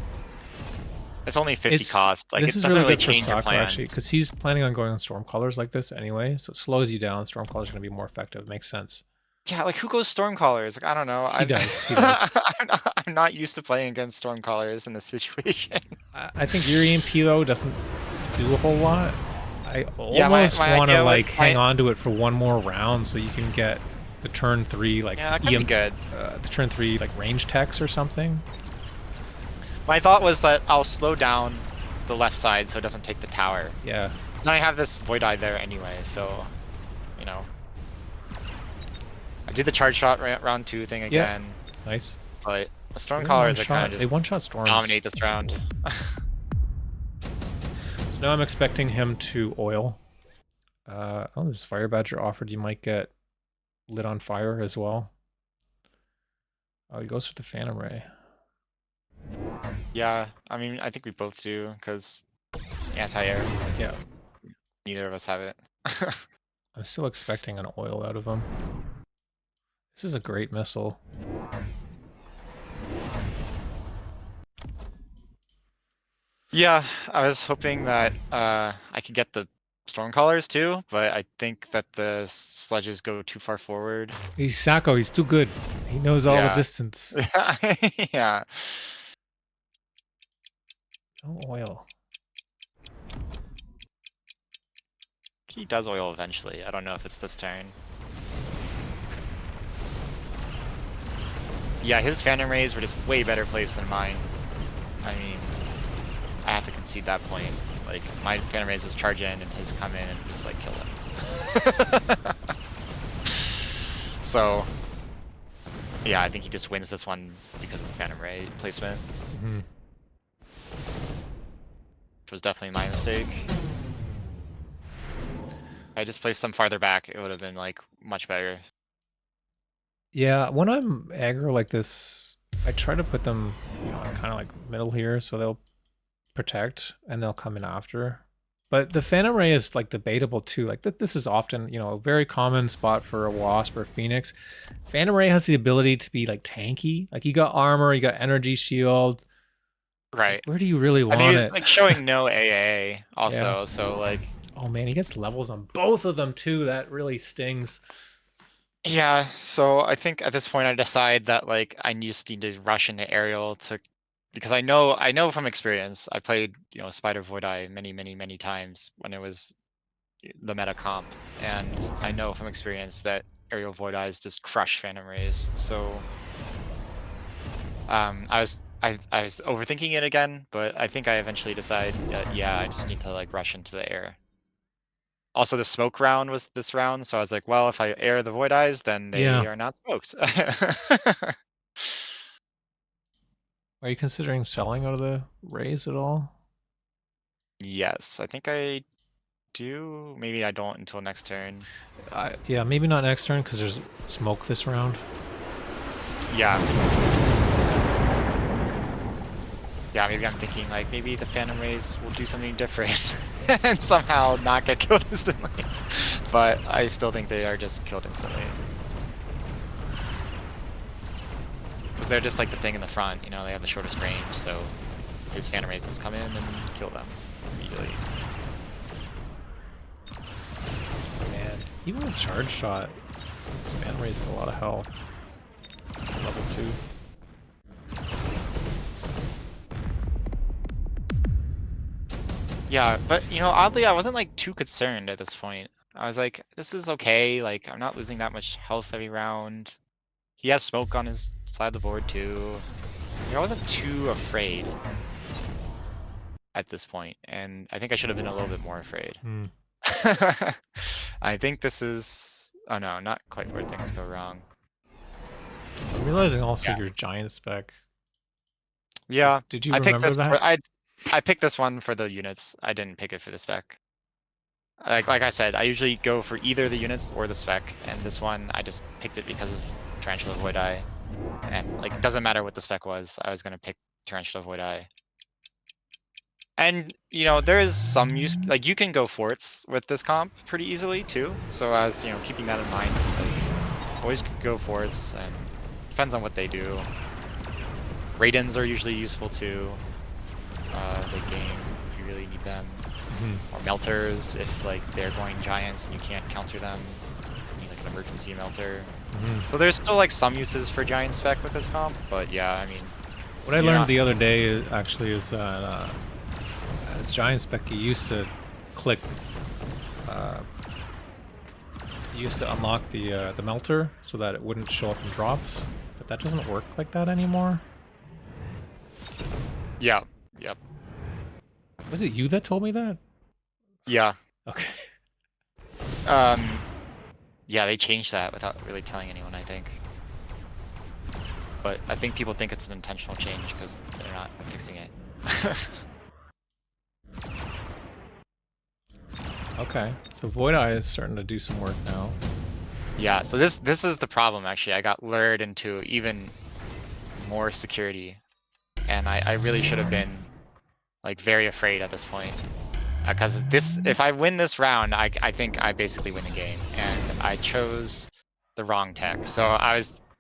It's only 50 cost, like it doesn't really change your plan.
Actually, because he's planning on going on Stormcallers like this anyway, so it slows you down. Stormcallers are going to be more effective. Makes sense.
Yeah, like who goes Stormcallers? Like, I don't know.
He does.
I'm not used to playing against Stormcallers in this situation.
I think your EMP though doesn't do a whole lot. I almost want to like hang on to it for one more round so you can get the turn 3 like
good.
The turn 3 like range techs or something.
My thought was that I'll slow down the left side so it doesn't take the tower.
Yeah.
Then I have this Void Eye there anyway, so you know. I did the charge shot round 2 thing again,
Nice.
but the storm
They
callers are kind
one-shot-
of
They
just
one-shot storms.
dominate this round.
So now I'm expecting him to oil. Oh, there's Fire Badger offered. You might get lit on fire as well. Oh, he goes for the Phantom Ray.
Yeah, I mean, I think we both do, because anti-air.
Yeah.
Neither of us have it.
I'm still expecting an oil out of him. This is a great missile.
Yeah, I was hoping that I could get the Stormcallers too, but I think that the sledges go too far forward.
He's Sacco, he's too good. He knows all the
Yeah.
distance.
Yeah.
No oil.
He does oil eventually. I don't know if it's this turn. Yeah, his Phantom Rays were just way better placed than mine. I mean, I have to concede that point. Like, my Phantom Rays just charge in and his come in and just like kill them. So, yeah, I think he just wins this one because of Phantom Ray placement.
Mm-hmm.
Which was definitely my mistake. If I just placed them farther back, it would have been like much better.
Yeah, when I'm aggro like this, I try to put them, you know, kind of like middle here, so they'll protect and they'll come in after. But the Phantom Ray is like debatable too. Like this is often, you know, a very common spot for a Wasp or Phoenix. Phantom Ray has the ability to be like tanky. Like you got armor, you got energy shield.
Right.
Like, where do you really want
I think
it?
it's like showing no AA also,
Yeah.
so like.
Oh man, he gets levels on both of them too. That really stings.
Yeah, so I think at this point I decide that like I just need to rush into aerial to, because I know from experience. I played, you know, Spider Void Eye many times when it was the meta comp, and I know from experience that aerial Void Eyes just crush Phantom Rays. So I was overthinking it again, but I think I eventually decide that yeah, I just need to like rush into the air. Also, the smoke round was this round, so I was like, well, if I air the Void Eyes, then they
Yeah.
are not smoked.
Are you considering selling out of the Rays at all?
Yes, I think I do. Maybe I don't until next turn.
Yeah, maybe not next turn because there's smoke this round.
Yeah. Yeah, maybe I'm thinking like maybe the Phantom Rays will do something different and somehow not get killed instantly. But I still think they are just killed instantly. Because they're just like the thing in the front, you know, they have the shortest range, so his Phantom Rays just come in and kill them immediately.
Man, even a charge shot, this man raising a lot of health. Level 2.
Yeah, but you know, oddly, I wasn't like too concerned at this point. I was like, this is okay. Like, I'm not losing that much health every round. He has smoke on his side of the board too. Like, I wasn't too afraid at this point, and I think I should have been a little bit more afraid.
Hmm.
I think this is, oh no, not quite where things go wrong.
I'm realizing also
Yeah.
your giant spec.
Yeah,
Did you
I picked
remember
this.
that?
I picked this one for the units. I didn't pick it for the spec. Like I said, I usually go for either the units or the spec, and this one I just picked it because of Tarantula Void Eye. And like, it doesn't matter what the spec was, I was gonna pick Tarantula Void Eye. And you know, there is some use, like you can go forts with this comp pretty easily too. So I was, you know, keeping that in mind. Like, always go forts, and depends on what they do. Raidens are usually useful too. Late game if you really need them. Or melters if like they're going giants and you can't counter them. You need like an emergency melter. So there's still like some uses for giant spec with this comp, but yeah, I mean.
What I learned the other day actually is as giant spec you used to click, you used to unlock the melter so that it wouldn't show up in drops, but that doesn't work like that anymore.
Yeah. Yep.
Was it you that told me that?
Yeah.
Okay.
Yeah, they changed that without really telling anyone, I think. But I think people think it's an intentional change because they're not fixing it.
Okay, so Void Eye is starting to do some work now.
Yeah, so this is the problem actually. I got lured into even more security, and I really should have been like very afraid at this point. Because if I win this round, I think I basically win the game, and I chose the wrong tech. So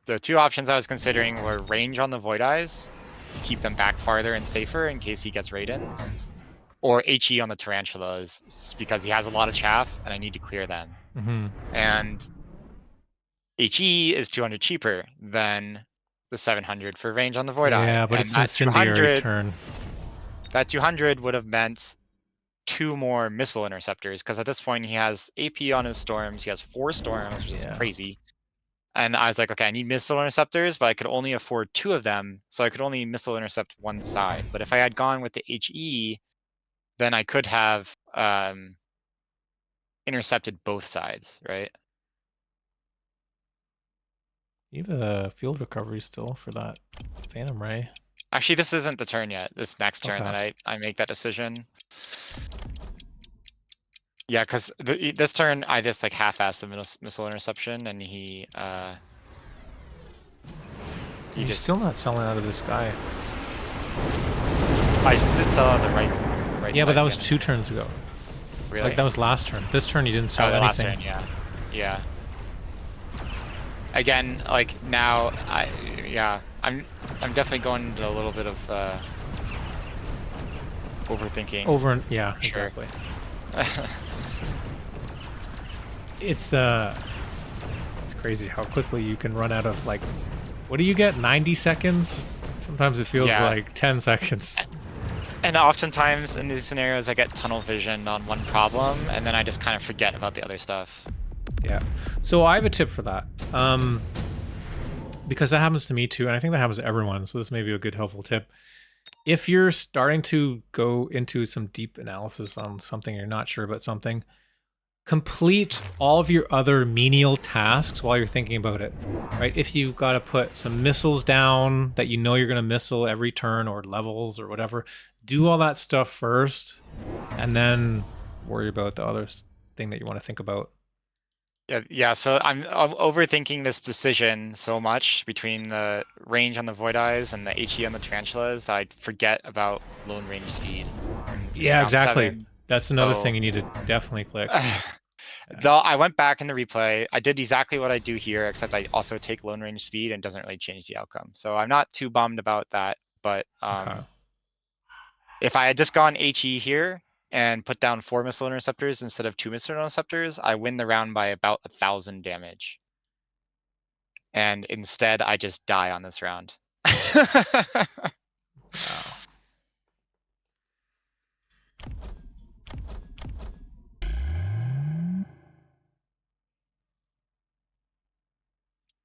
the two options I was considering were range on the Void Eyes to keep them back farther and safer in case he gets raid-ins, or HE on the Tarantulas because he has a lot of chaff and I need to clear them.
Mm-hmm.
And HE is 200 cheaper than the 700 for range on the Void Eye,
Yeah, but
and
it's incendiary turn.
that 200 would have meant 2 more missile interceptors because at this point he has AP on his storms. He has 4 storms, which is
Yeah.
crazy. And I was like, okay, I need missile interceptors, but I could only afford 2 of them, so I could only missile intercept one side. But if I had gone with the HE, then I could have intercepted both sides, right?
You have a field recovery still for that Phantom Ray.
Actually, this isn't the turn yet. This next turn
Okay.
that I make that decision. Yeah, because this turn I just like half-assed the missile interception, and he
You're
just
still not selling out of this guy.
I just did sell on the right
Yeah, but
side
that was
cannon.
2 turns ago.
Really?
Like that was last turn. This turn you didn't sell
the last
anything.
turn, yeah. Yeah. Again, like now I'm definitely going into a little bit of overthinking.
Yeah,
Sure.
exactly. It's crazy how quickly you can run out of like, what do you get? 90 seconds? Sometimes it feels
Yeah.
like 10 seconds.
And oftentimes in these scenarios I get tunnel vision on one problem and then I just kind of forget about the other stuff.
Yeah. So I have a tip for that. Because that happens to me too, and I think that happens to everyone, so this may be a good helpful tip. If you're starting to go into some deep analysis on something, you're not sure about something, complete all of your other menial tasks while you're thinking about it, right? If you've got to put some missiles down that you know you're going to missile every turn, or levels or whatever, do all that stuff first, and then worry about the other thing that you want to think about.
Yeah, so I'm overthinking this decision so much between the range on the Void Eyes and the HE on the Tarantulas that I forget about lone range speed.
Yeah, exactly.
7,
That's another
so
thing you need to definitely click.
though I went back in the replay, I did exactly what I do here, except I also take lone range speed and it doesn't really change the outcome. So I'm not too bummed about that, but
Okay.
if I had just gone HE here and put down 4 missile interceptors instead of 2 missile interceptors, I win the round by about 1,000 damage. And instead, I just die on this round.
Wow.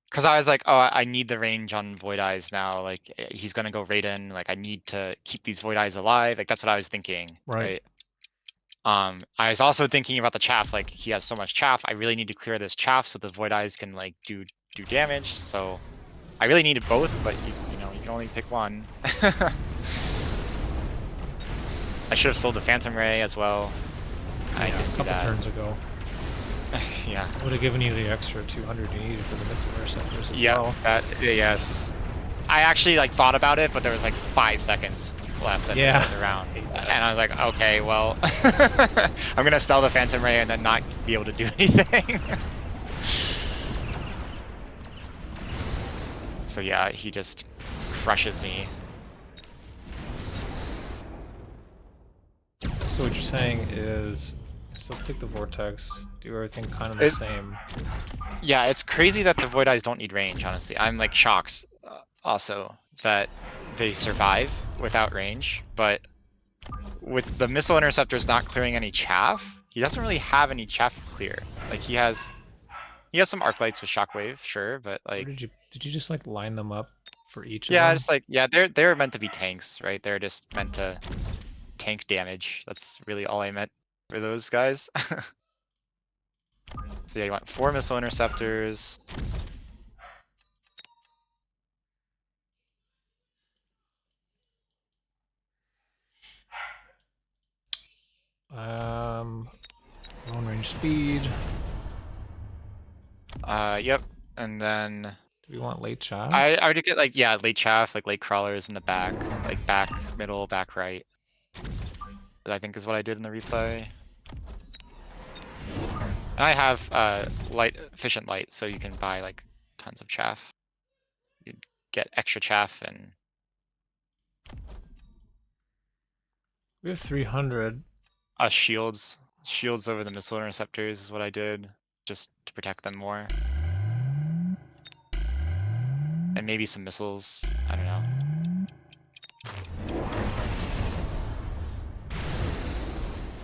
Because I was like, oh, I need the range on Void Eyes now. Like, he's gonna go Raiden. Like, I need to keep these Void Eyes alive. Like, that's what I was thinking,
Right.
right? I was also thinking about the chaff. Like, he has so much chaff. I really need to clear this chaff so the Void Eyes can like do damage. So I really needed both, but you know, you can only pick one. I should have sold the Phantom Ray as well. I
Yeah,
didn't
a
do
couple
that.
turns ago.
Yeah.
Would have given you the extra 200 you needed for the missile interceptors as
Yeah,
well.
yes. I actually like thought about it, but there was like 5 seconds left at the end of the round. And I was like, okay, well, I'm gonna sell the Phantom Ray and then not be able to do anything. So yeah, he just crushes me.
So what you're saying is, still take the vortex, do everything kind of the same.
Yeah, it's crazy that the Void Eyes don't need range, honestly. I'm like shocked also that they survive without range, but with the missile interceptors not clearing any chaff, he doesn't really have any chaff clear. Like he has some arc lights with shockwave, sure, but
Or
like
did you just like line them up for each of
yeah,
them?
just like yeah, they're meant to be tanks, right? They're just meant to tank damage. That's really all I meant for those guys. So yeah, you want 4 missile interceptors.
Long range speed.
Yep. And then
Do we want late chaff?
I would get like, yeah, late chaff, like late crawlers in the back, like back middle, back right. That I think is what I did in the replay. And I have light efficient light, so you can buy like tons of chaff. You get extra chaff and
We have 300.
shields. Shields over the missile interceptors is what I did, just to protect them more. And maybe some missiles. I don't know.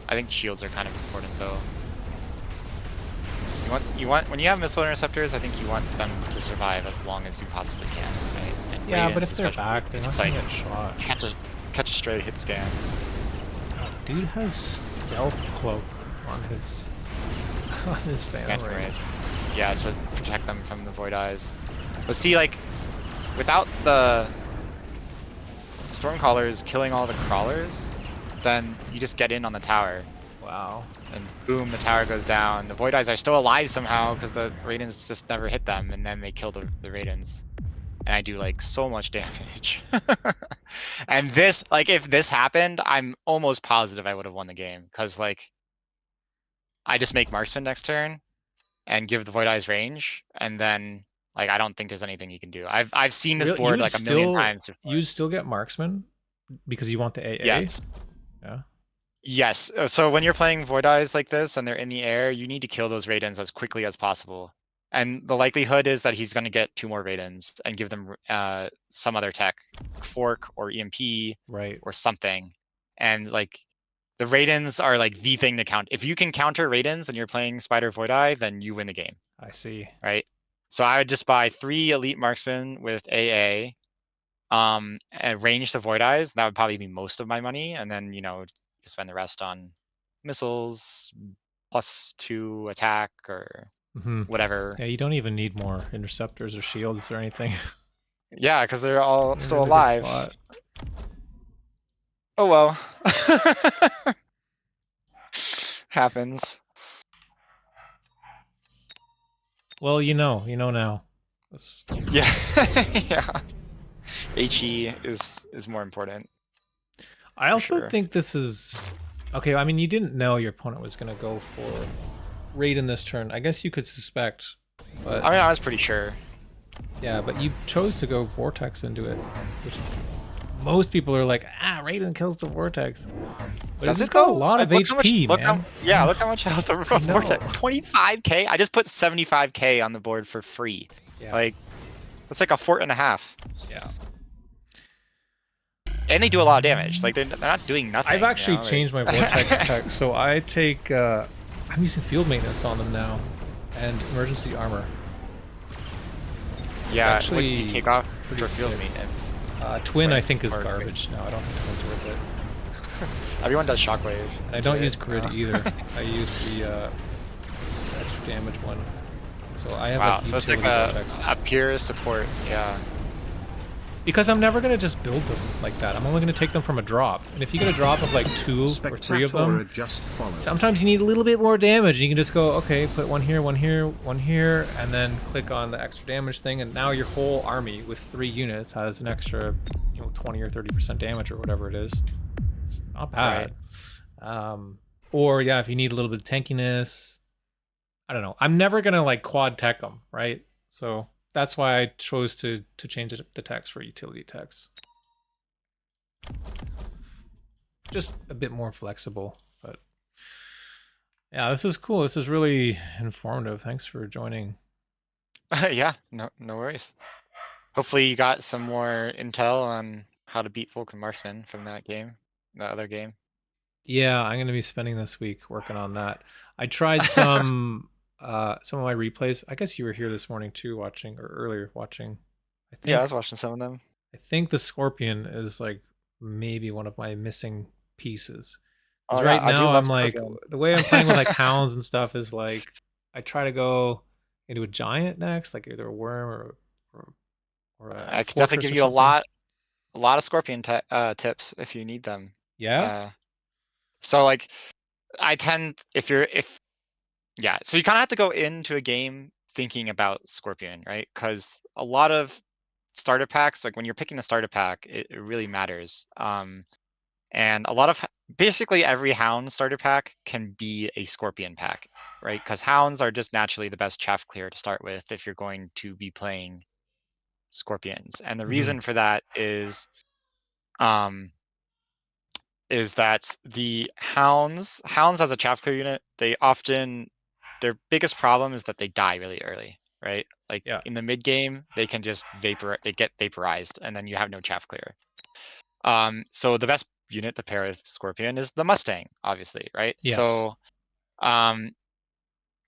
I think shields are kind of important though. You want when you have missile interceptors, I think you want them to survive as long as you possibly can, right? And
Yeah, but
radiants
if they're
especially,
back, they're not
it's
gonna
like
get shot.
catch a stray hit scan.
Dude has stealth cloak on his fan
Can't
rays.
raise. Yeah, to protect them from the void eyes. But see, like, without the Stormcallers killing all the crawlers, then you just get in on the tower.
Wow.
And boom, the tower goes down. The void eyes are still alive somehow because the Raidens just never hit them, and then they kill the Raidens. And I do like so much damage. And this, like, if this happened, I'm almost positive I would have won the game because, like, I just make marksman next turn and give the void eyes range, and then like I don't think there's anything you can do. I've seen this board like a million times before.
You still get marksman because you want the AA?
Yes.
Yeah.
Yes. So when you're playing void eyes like this and they're in the air, you need to kill those Raidens as quickly as possible. And the likelihood is that he's going to get 2 more Raidens and give them some other tech, fork or EMP,
Right.
or something. And like the Raidens are like the thing to count. If you can counter Raidens and you're playing Spider Void Eye, then you win the game.
I see.
Right. So I would just buy 3 elite marksmen with AA, and range the void eyes. That would probably be most of my money, and then spend the rest on missiles, +2 attack or whatever.
Yeah, you don't even need more interceptors or shields or anything.
Yeah, because they're all
You're
still
in a good
alive.
spot.
Oh well. Happens.
Well, you know now.
Yeah. Yeah. HE is more important.
I also
sure.
think this is okay. I mean, you didn't know your opponent was going to go for raid in this turn. I guess you could suspect, but
I mean, I was pretty sure.
Yeah, but you chose to go vortex into it. Which most people are like, Raiden kills the vortex. But
Does
it's
it
got
though?
a lot of
Look
HP,
how much,
man.
yeah, look how much health a vortex. 25k. I just put 75k on the board for free.
Yeah.
Like, that's like a fort and a half.
Yeah.
And they do a lot of damage. Like they're not doing nothing.
I've actually changed my vortex tech, so I take. I'm using field maintenance on them now, and emergency armor.
Yeah.
Actually,
what did you take off for field
sick.
maintenance?
Twin, I think, is garbage now. I don't think Twin's worth it.
Everyone does shockwave.
And I don't use grid either. I use the extra damage one. So I have.
Wow. So it's like a pure support. Yeah.
Because I'm never going to just build them like that. I'm only going to take them from a drop. And if you get a drop of like 2 or 3 of them, sometimes you need a little bit more damage. And you can just go, okay, put one here, one here, one here, and then click on the extra damage thing. And now your whole army with 3 units has an extra 20 or 30% damage or whatever it is. It's not bad. Right. Or yeah, if you need a little bit of tankiness, I don't know. I'm never going to like quad tech them, right? So that's why I chose to change the text for utility text. Just a bit more flexible, but yeah, this is cool. This is really informative. Thanks for joining.
Yeah, no worries. Hopefully you got some more intel on how to beat Vulcan Marksman from that game, the other game.
Yeah, I'm gonna be spending this week working on that. I tried some of my replays. I guess you were here this morning too, watching, or earlier watching. I think,
yeah, I was watching some of them.
I think the Scorpion is like maybe one of my missing pieces.
Oh,
right
yeah,
now I'm like
Scorpion.
the way I'm playing with like hounds and stuff is like I try to go into a giant next, like either a worm or, or a
I could definitely
fortress
give
or
you
something.
a lot of scorpion tips if you need them.
Yeah.
So like I tend if yeah, so you kind of have to go into a game thinking about scorpion, right? Because a lot of starter packs, like when you're picking the starter pack, it really matters. And a lot of basically every hound starter pack can be a scorpion pack, right? Because hounds are just naturally the best chaff clear to start with if you're going to be playing scorpions. And the
Hmm.
reason for that um is that the hounds as a chaff clear unit, they often their biggest problem is that they die really early, right? Like
Yeah.
in the mid game, they can just they get vaporized and then you have no chaff clear. So the best unit to pair with Scorpion is the Mustang, obviously, right?
Yes.
So um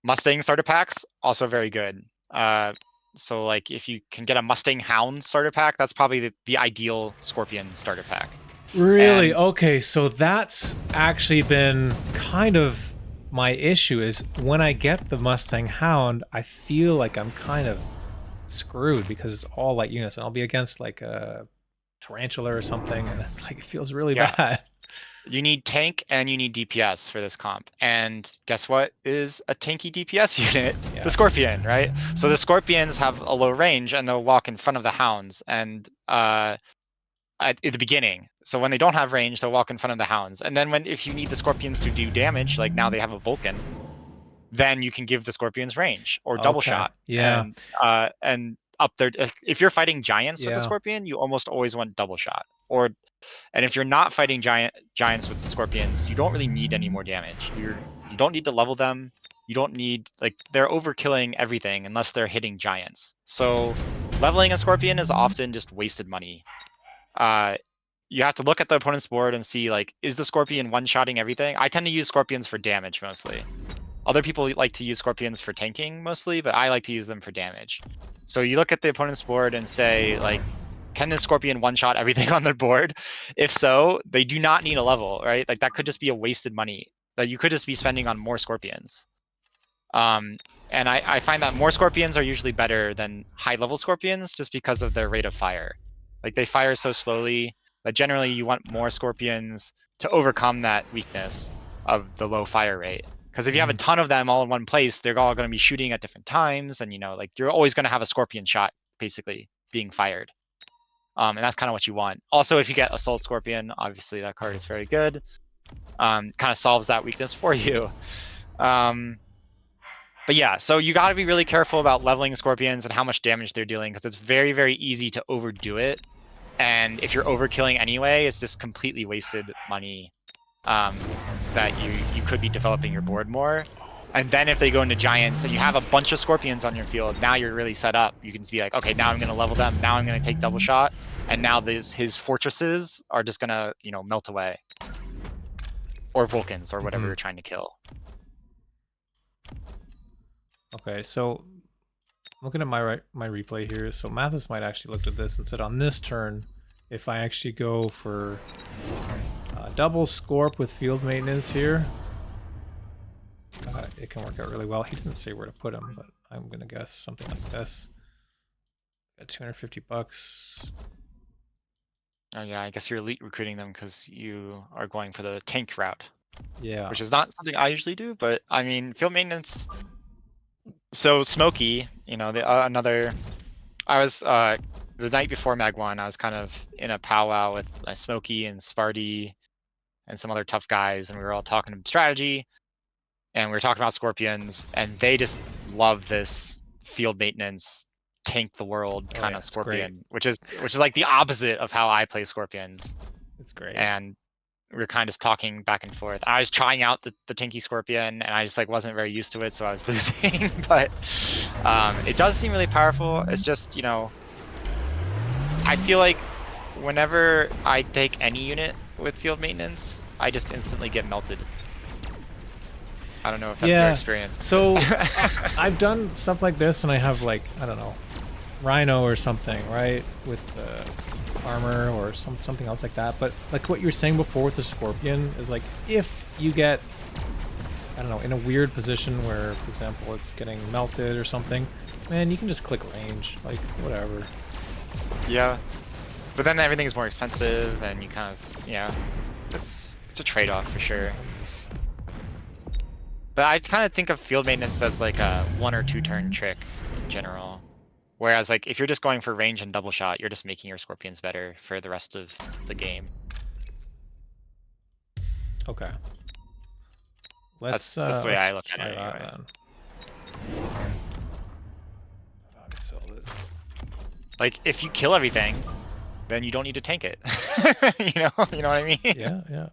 Mustang starter packs also very good. So like if you can get a Mustang Hound starter pack, that's probably the ideal Scorpion starter pack.
Really?
And
Okay, so that's actually been kind of my issue is when I get the Mustang Hound, I feel like I'm kind of screwed because it's all light units and I'll be against like a tarantula or something and it's like it feels really
yeah,
bad.
you need tank and you need DPS for this comp. And guess what is a tanky DPS unit? The
Yeah.
Scorpion, right? So the Scorpions have a low range and they'll walk in front of the hounds and at the beginning. So when they don't have range, they'll walk in front of the hounds. And then if you need the Scorpions to do damage, like now they have a Vulcan, then you can give the Scorpions range or double
Okay.
shot.
Yeah.
And up there, if you're fighting giants with the
Yeah.
Scorpion, you almost always want double shot. And if you're not fighting giants with the Scorpions, you don't really need any more damage. You don't need to level them. You don't need like they're overkilling everything unless they're hitting giants. So leveling a Scorpion is often just wasted money. Uh, you have to look at the opponent's board and see like, is the Scorpion one-shotting everything? I tend to use Scorpions for damage mostly. Other people like to use Scorpions for tanking mostly, but I like to use them for damage. So you look at the opponent's board and say like, can this Scorpion one-shot everything on their board? If so, they do not need a level, right? Like that could just be a wasted money that you could just be spending on more Scorpions. And I find that more Scorpions are usually better than high-level Scorpions just because of their rate of fire. Like they fire so slowly that generally you want more Scorpions to overcome that weakness of the low fire rate. Because if you have a
Mhm.
ton of them all in one place, they're all going to be shooting at different times, and like you're always going to have a Scorpion shot basically being fired. And that's kind of what you want. Also, if you get Assault Scorpion, obviously that card is very good. Kind of solves that weakness for you. But yeah, so you got to be really careful about leveling Scorpions and how much damage they're dealing because it's very, very easy to overdo it. And if you're overkilling anyway, it's just completely wasted money that you could be developing your board more. And then if they go into giants and you have a bunch of Scorpions on your field, now you're really set up. You can be like, okay, now I'm going to level them. Now I'm going to take double shot. And now his fortresses are just going to, melt away. Or Vulcans or whatever
Mhm.
you're trying to kill.
Okay, so looking at my replay here, so Mathis might actually looked at this and said on this turn, if I actually go for double Scorp with field maintenance here, it can work out really well. He didn't say where to put him, but I'm gonna guess something like this. Got 250 bucks.
Oh yeah, I guess you're elite recruiting them because you are going for the tank route,
Yeah.
which is not something I usually do. But I mean, field maintenance. So Smokey, another. I was the night before MAG1, I was kind of in a powwow with Smokey and Sparty and some other tough guys, and we were all talking strategy, and we were talking about Scorpions, and they just love this field maintenance, tank the world
Oh
kind
yeah,
of
it's great.
Scorpion, which is like the opposite of how I play Scorpions.
It's great.
And we were kind of talking back and forth. I was trying out the Tinky Scorpion, and I just like wasn't very used to it, so I was losing. But it does seem really powerful. It's just I feel like whenever I take any unit with field maintenance, I just instantly get melted. I don't know if that's your
Yeah.
experience.
So I've done stuff like this, and I have like I don't know, Rhino or something, right, with armor or something else like that. But like what you were saying before with the Scorpion is like if you get I don't know, in a weird position where, for example, it's getting melted or something, man, you can just click range, like, whatever.
Yeah. But then everything's more expensive and you kind of, yeah, it's a trade-off for sure. But I kind of think of field maintenance as like a 1 or 2 turn trick in general. Whereas like if you're just going for range and double shot, you're just making your scorpions better for the rest of the game.
Okay. Let's
That's the way I look at
try
it
that
anyway.
then. Okay, so this.
Like if you kill everything, then you don't need to tank it. You know what I mean?
Yeah, yeah.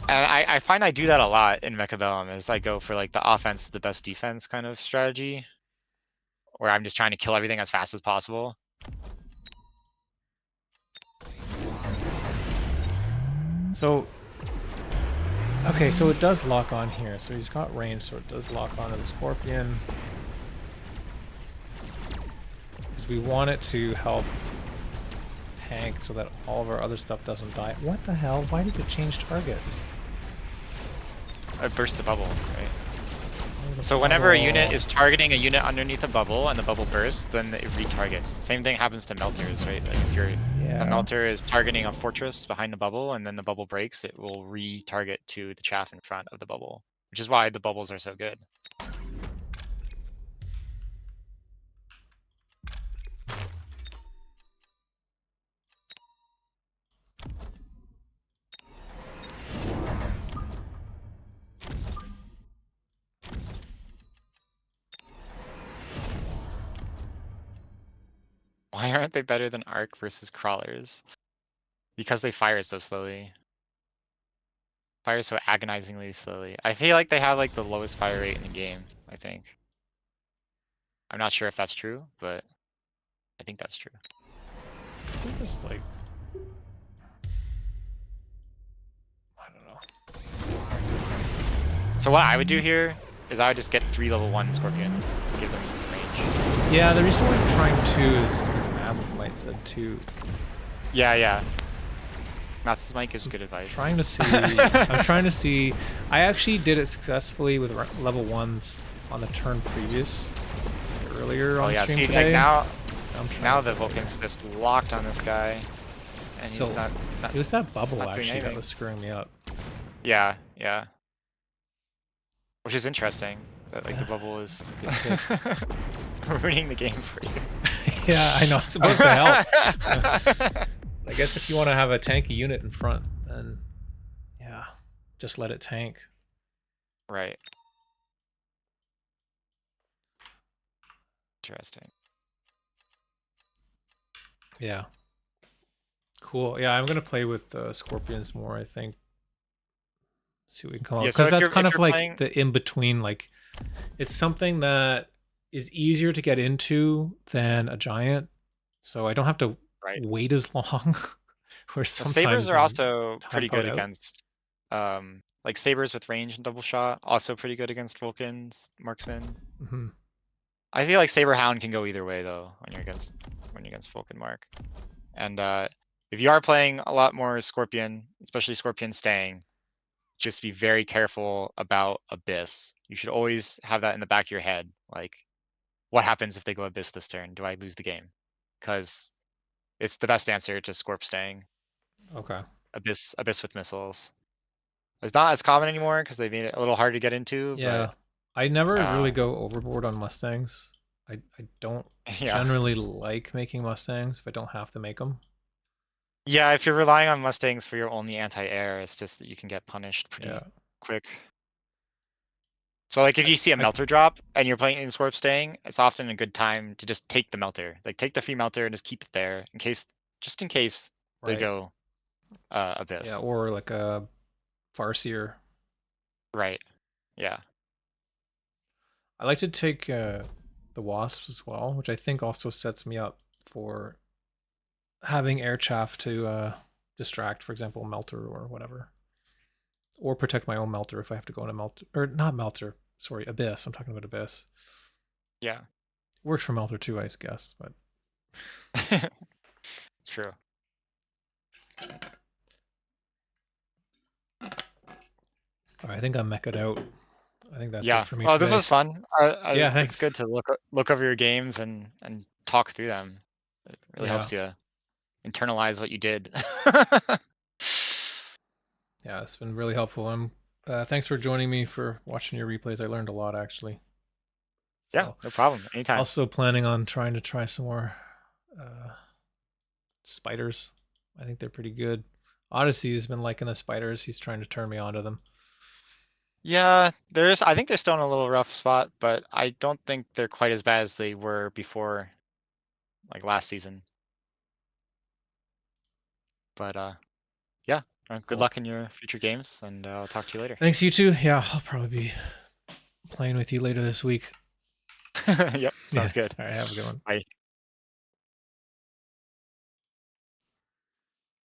And I find I do that a lot in Mechabellum is I go for like the offense, the best defense kind of strategy. Where I'm just trying to kill everything as fast as possible.
So, okay, so it does lock on here. So he's got range, so it does lock onto the scorpion. Because we want it to help tank so that all of our other stuff doesn't die. What the hell? Why did it change targets?
I burst the bubble, right?
Oh, the
So whenever a
bubble.
unit is targeting a unit underneath a bubble and the bubble bursts, then it retargets. Same thing happens to melters, right? Like if a
Yeah.
melter is targeting a fortress behind the bubble and then the bubble breaks, it will retarget to the chaff in front of the bubble, which is why the bubbles are so good. Why aren't they better than Arc versus crawlers? Because they fire so slowly. Fire so agonizingly slowly. I feel like they have like the lowest fire rate in the game, I think. I'm not sure if that's true, but I think that's true.
Just like, I don't know.
So what I would do here is I would just get 3 level 1 scorpions, give them range.
Yeah, the reason why I'm trying to is because Maths might said 2.
Yeah. Mathis Mike gives good advice.
Trying to see. I'm trying to see. I actually did it successfully with level 1s on the turn previous, earlier on
Oh yeah,
stream
see,
today.
like
I'm trying
now
to
the Vulcan's just locked on this guy, and he's
So
not
it was that bubble
not doing
actually that
anything.
was screwing me up.
Yeah. Which is interesting that like the
Yeah,
bubble is
that's a good tip.
ruining the game for you.
Yeah, I know it's supposed to help. I guess if you want to have a tanky unit in front, then yeah, just let it tank.
Right. Interesting.
Yeah. Cool. Yeah, I'm gonna play with scorpions more, I think. See what we can come up
Yeah.
with.
So
Because that's kind
if
of
you're
like
playing,
the in between. Like, it's something that is easier to get into than a giant, so I don't have to
right.
wait as long. Where
The sabers
sometimes
are
I'm
also pretty
typoed
good
out.
against, like sabers with range and double shot. Also pretty good against Vulcans, marksmen.
Hmm.
I feel like Saber Hound can go either way though when you're against Vulcan Mark. And if you are playing a lot more Scorpion, especially Scorpion staying, just be very careful about Abyss. You should always have that in the back of your head. Like, what happens if they go Abyss this turn? Do I lose the game? Because it's the best answer to Scorp staying.
Okay.
Abyss with missiles. It's not as common anymore because they made it a little harder to get into, but
Yeah. I never really
uh,
go overboard on Mustangs. I don't
yeah.
generally like making Mustangs if I don't have to make them.
Yeah, if you're relying on Mustangs for your only anti-air, it's just that you can get punished
Yeah.
pretty quick. So like if you see a
I
melter drop and you're playing in Swarp staying, it's often a good time to just take the melter. Like take the free melter and just keep it there just in case they
right.
go
Yeah,
Abyss.
or like a Farseer.
Right. Yeah.
I like to take the Wasps as well, which I think also sets me up for having air chaff to distract, for example, melter or whatever. Or protect my own melter if I have to go in a melter. Or not melter, sorry, Abyss. I'm talking about Abyss.
Yeah.
Works for melter too, I guess, but
True.
All right, I think I'm meched out. I think that's it
Yeah.
for me
Well, this
today.
was fun.
Yeah,
It's
thanks.
good to look over your games and talk through them. It really
Yeah,
helps you internalize what you did.
yeah, it's been really helpful. Thanks for joining me for watching your replays. I learned a lot actually.
Yeah,
So,
no problem. Anytime.
also planning on trying to try some more uh, spiders. I think they're pretty good. Odyssey has been liking the spiders. He's trying to turn me onto them.
Yeah, I think they're still in a little rough spot, but I don't think they're quite as bad as they were before, like last season. But yeah, good
Cool.
luck in your future games, and I'll talk to you later.
Thanks, you too. Yeah, I'll probably be playing with you later this week.
Yep,
Yeah.
sounds good.
All right. Have a good one.
Bye.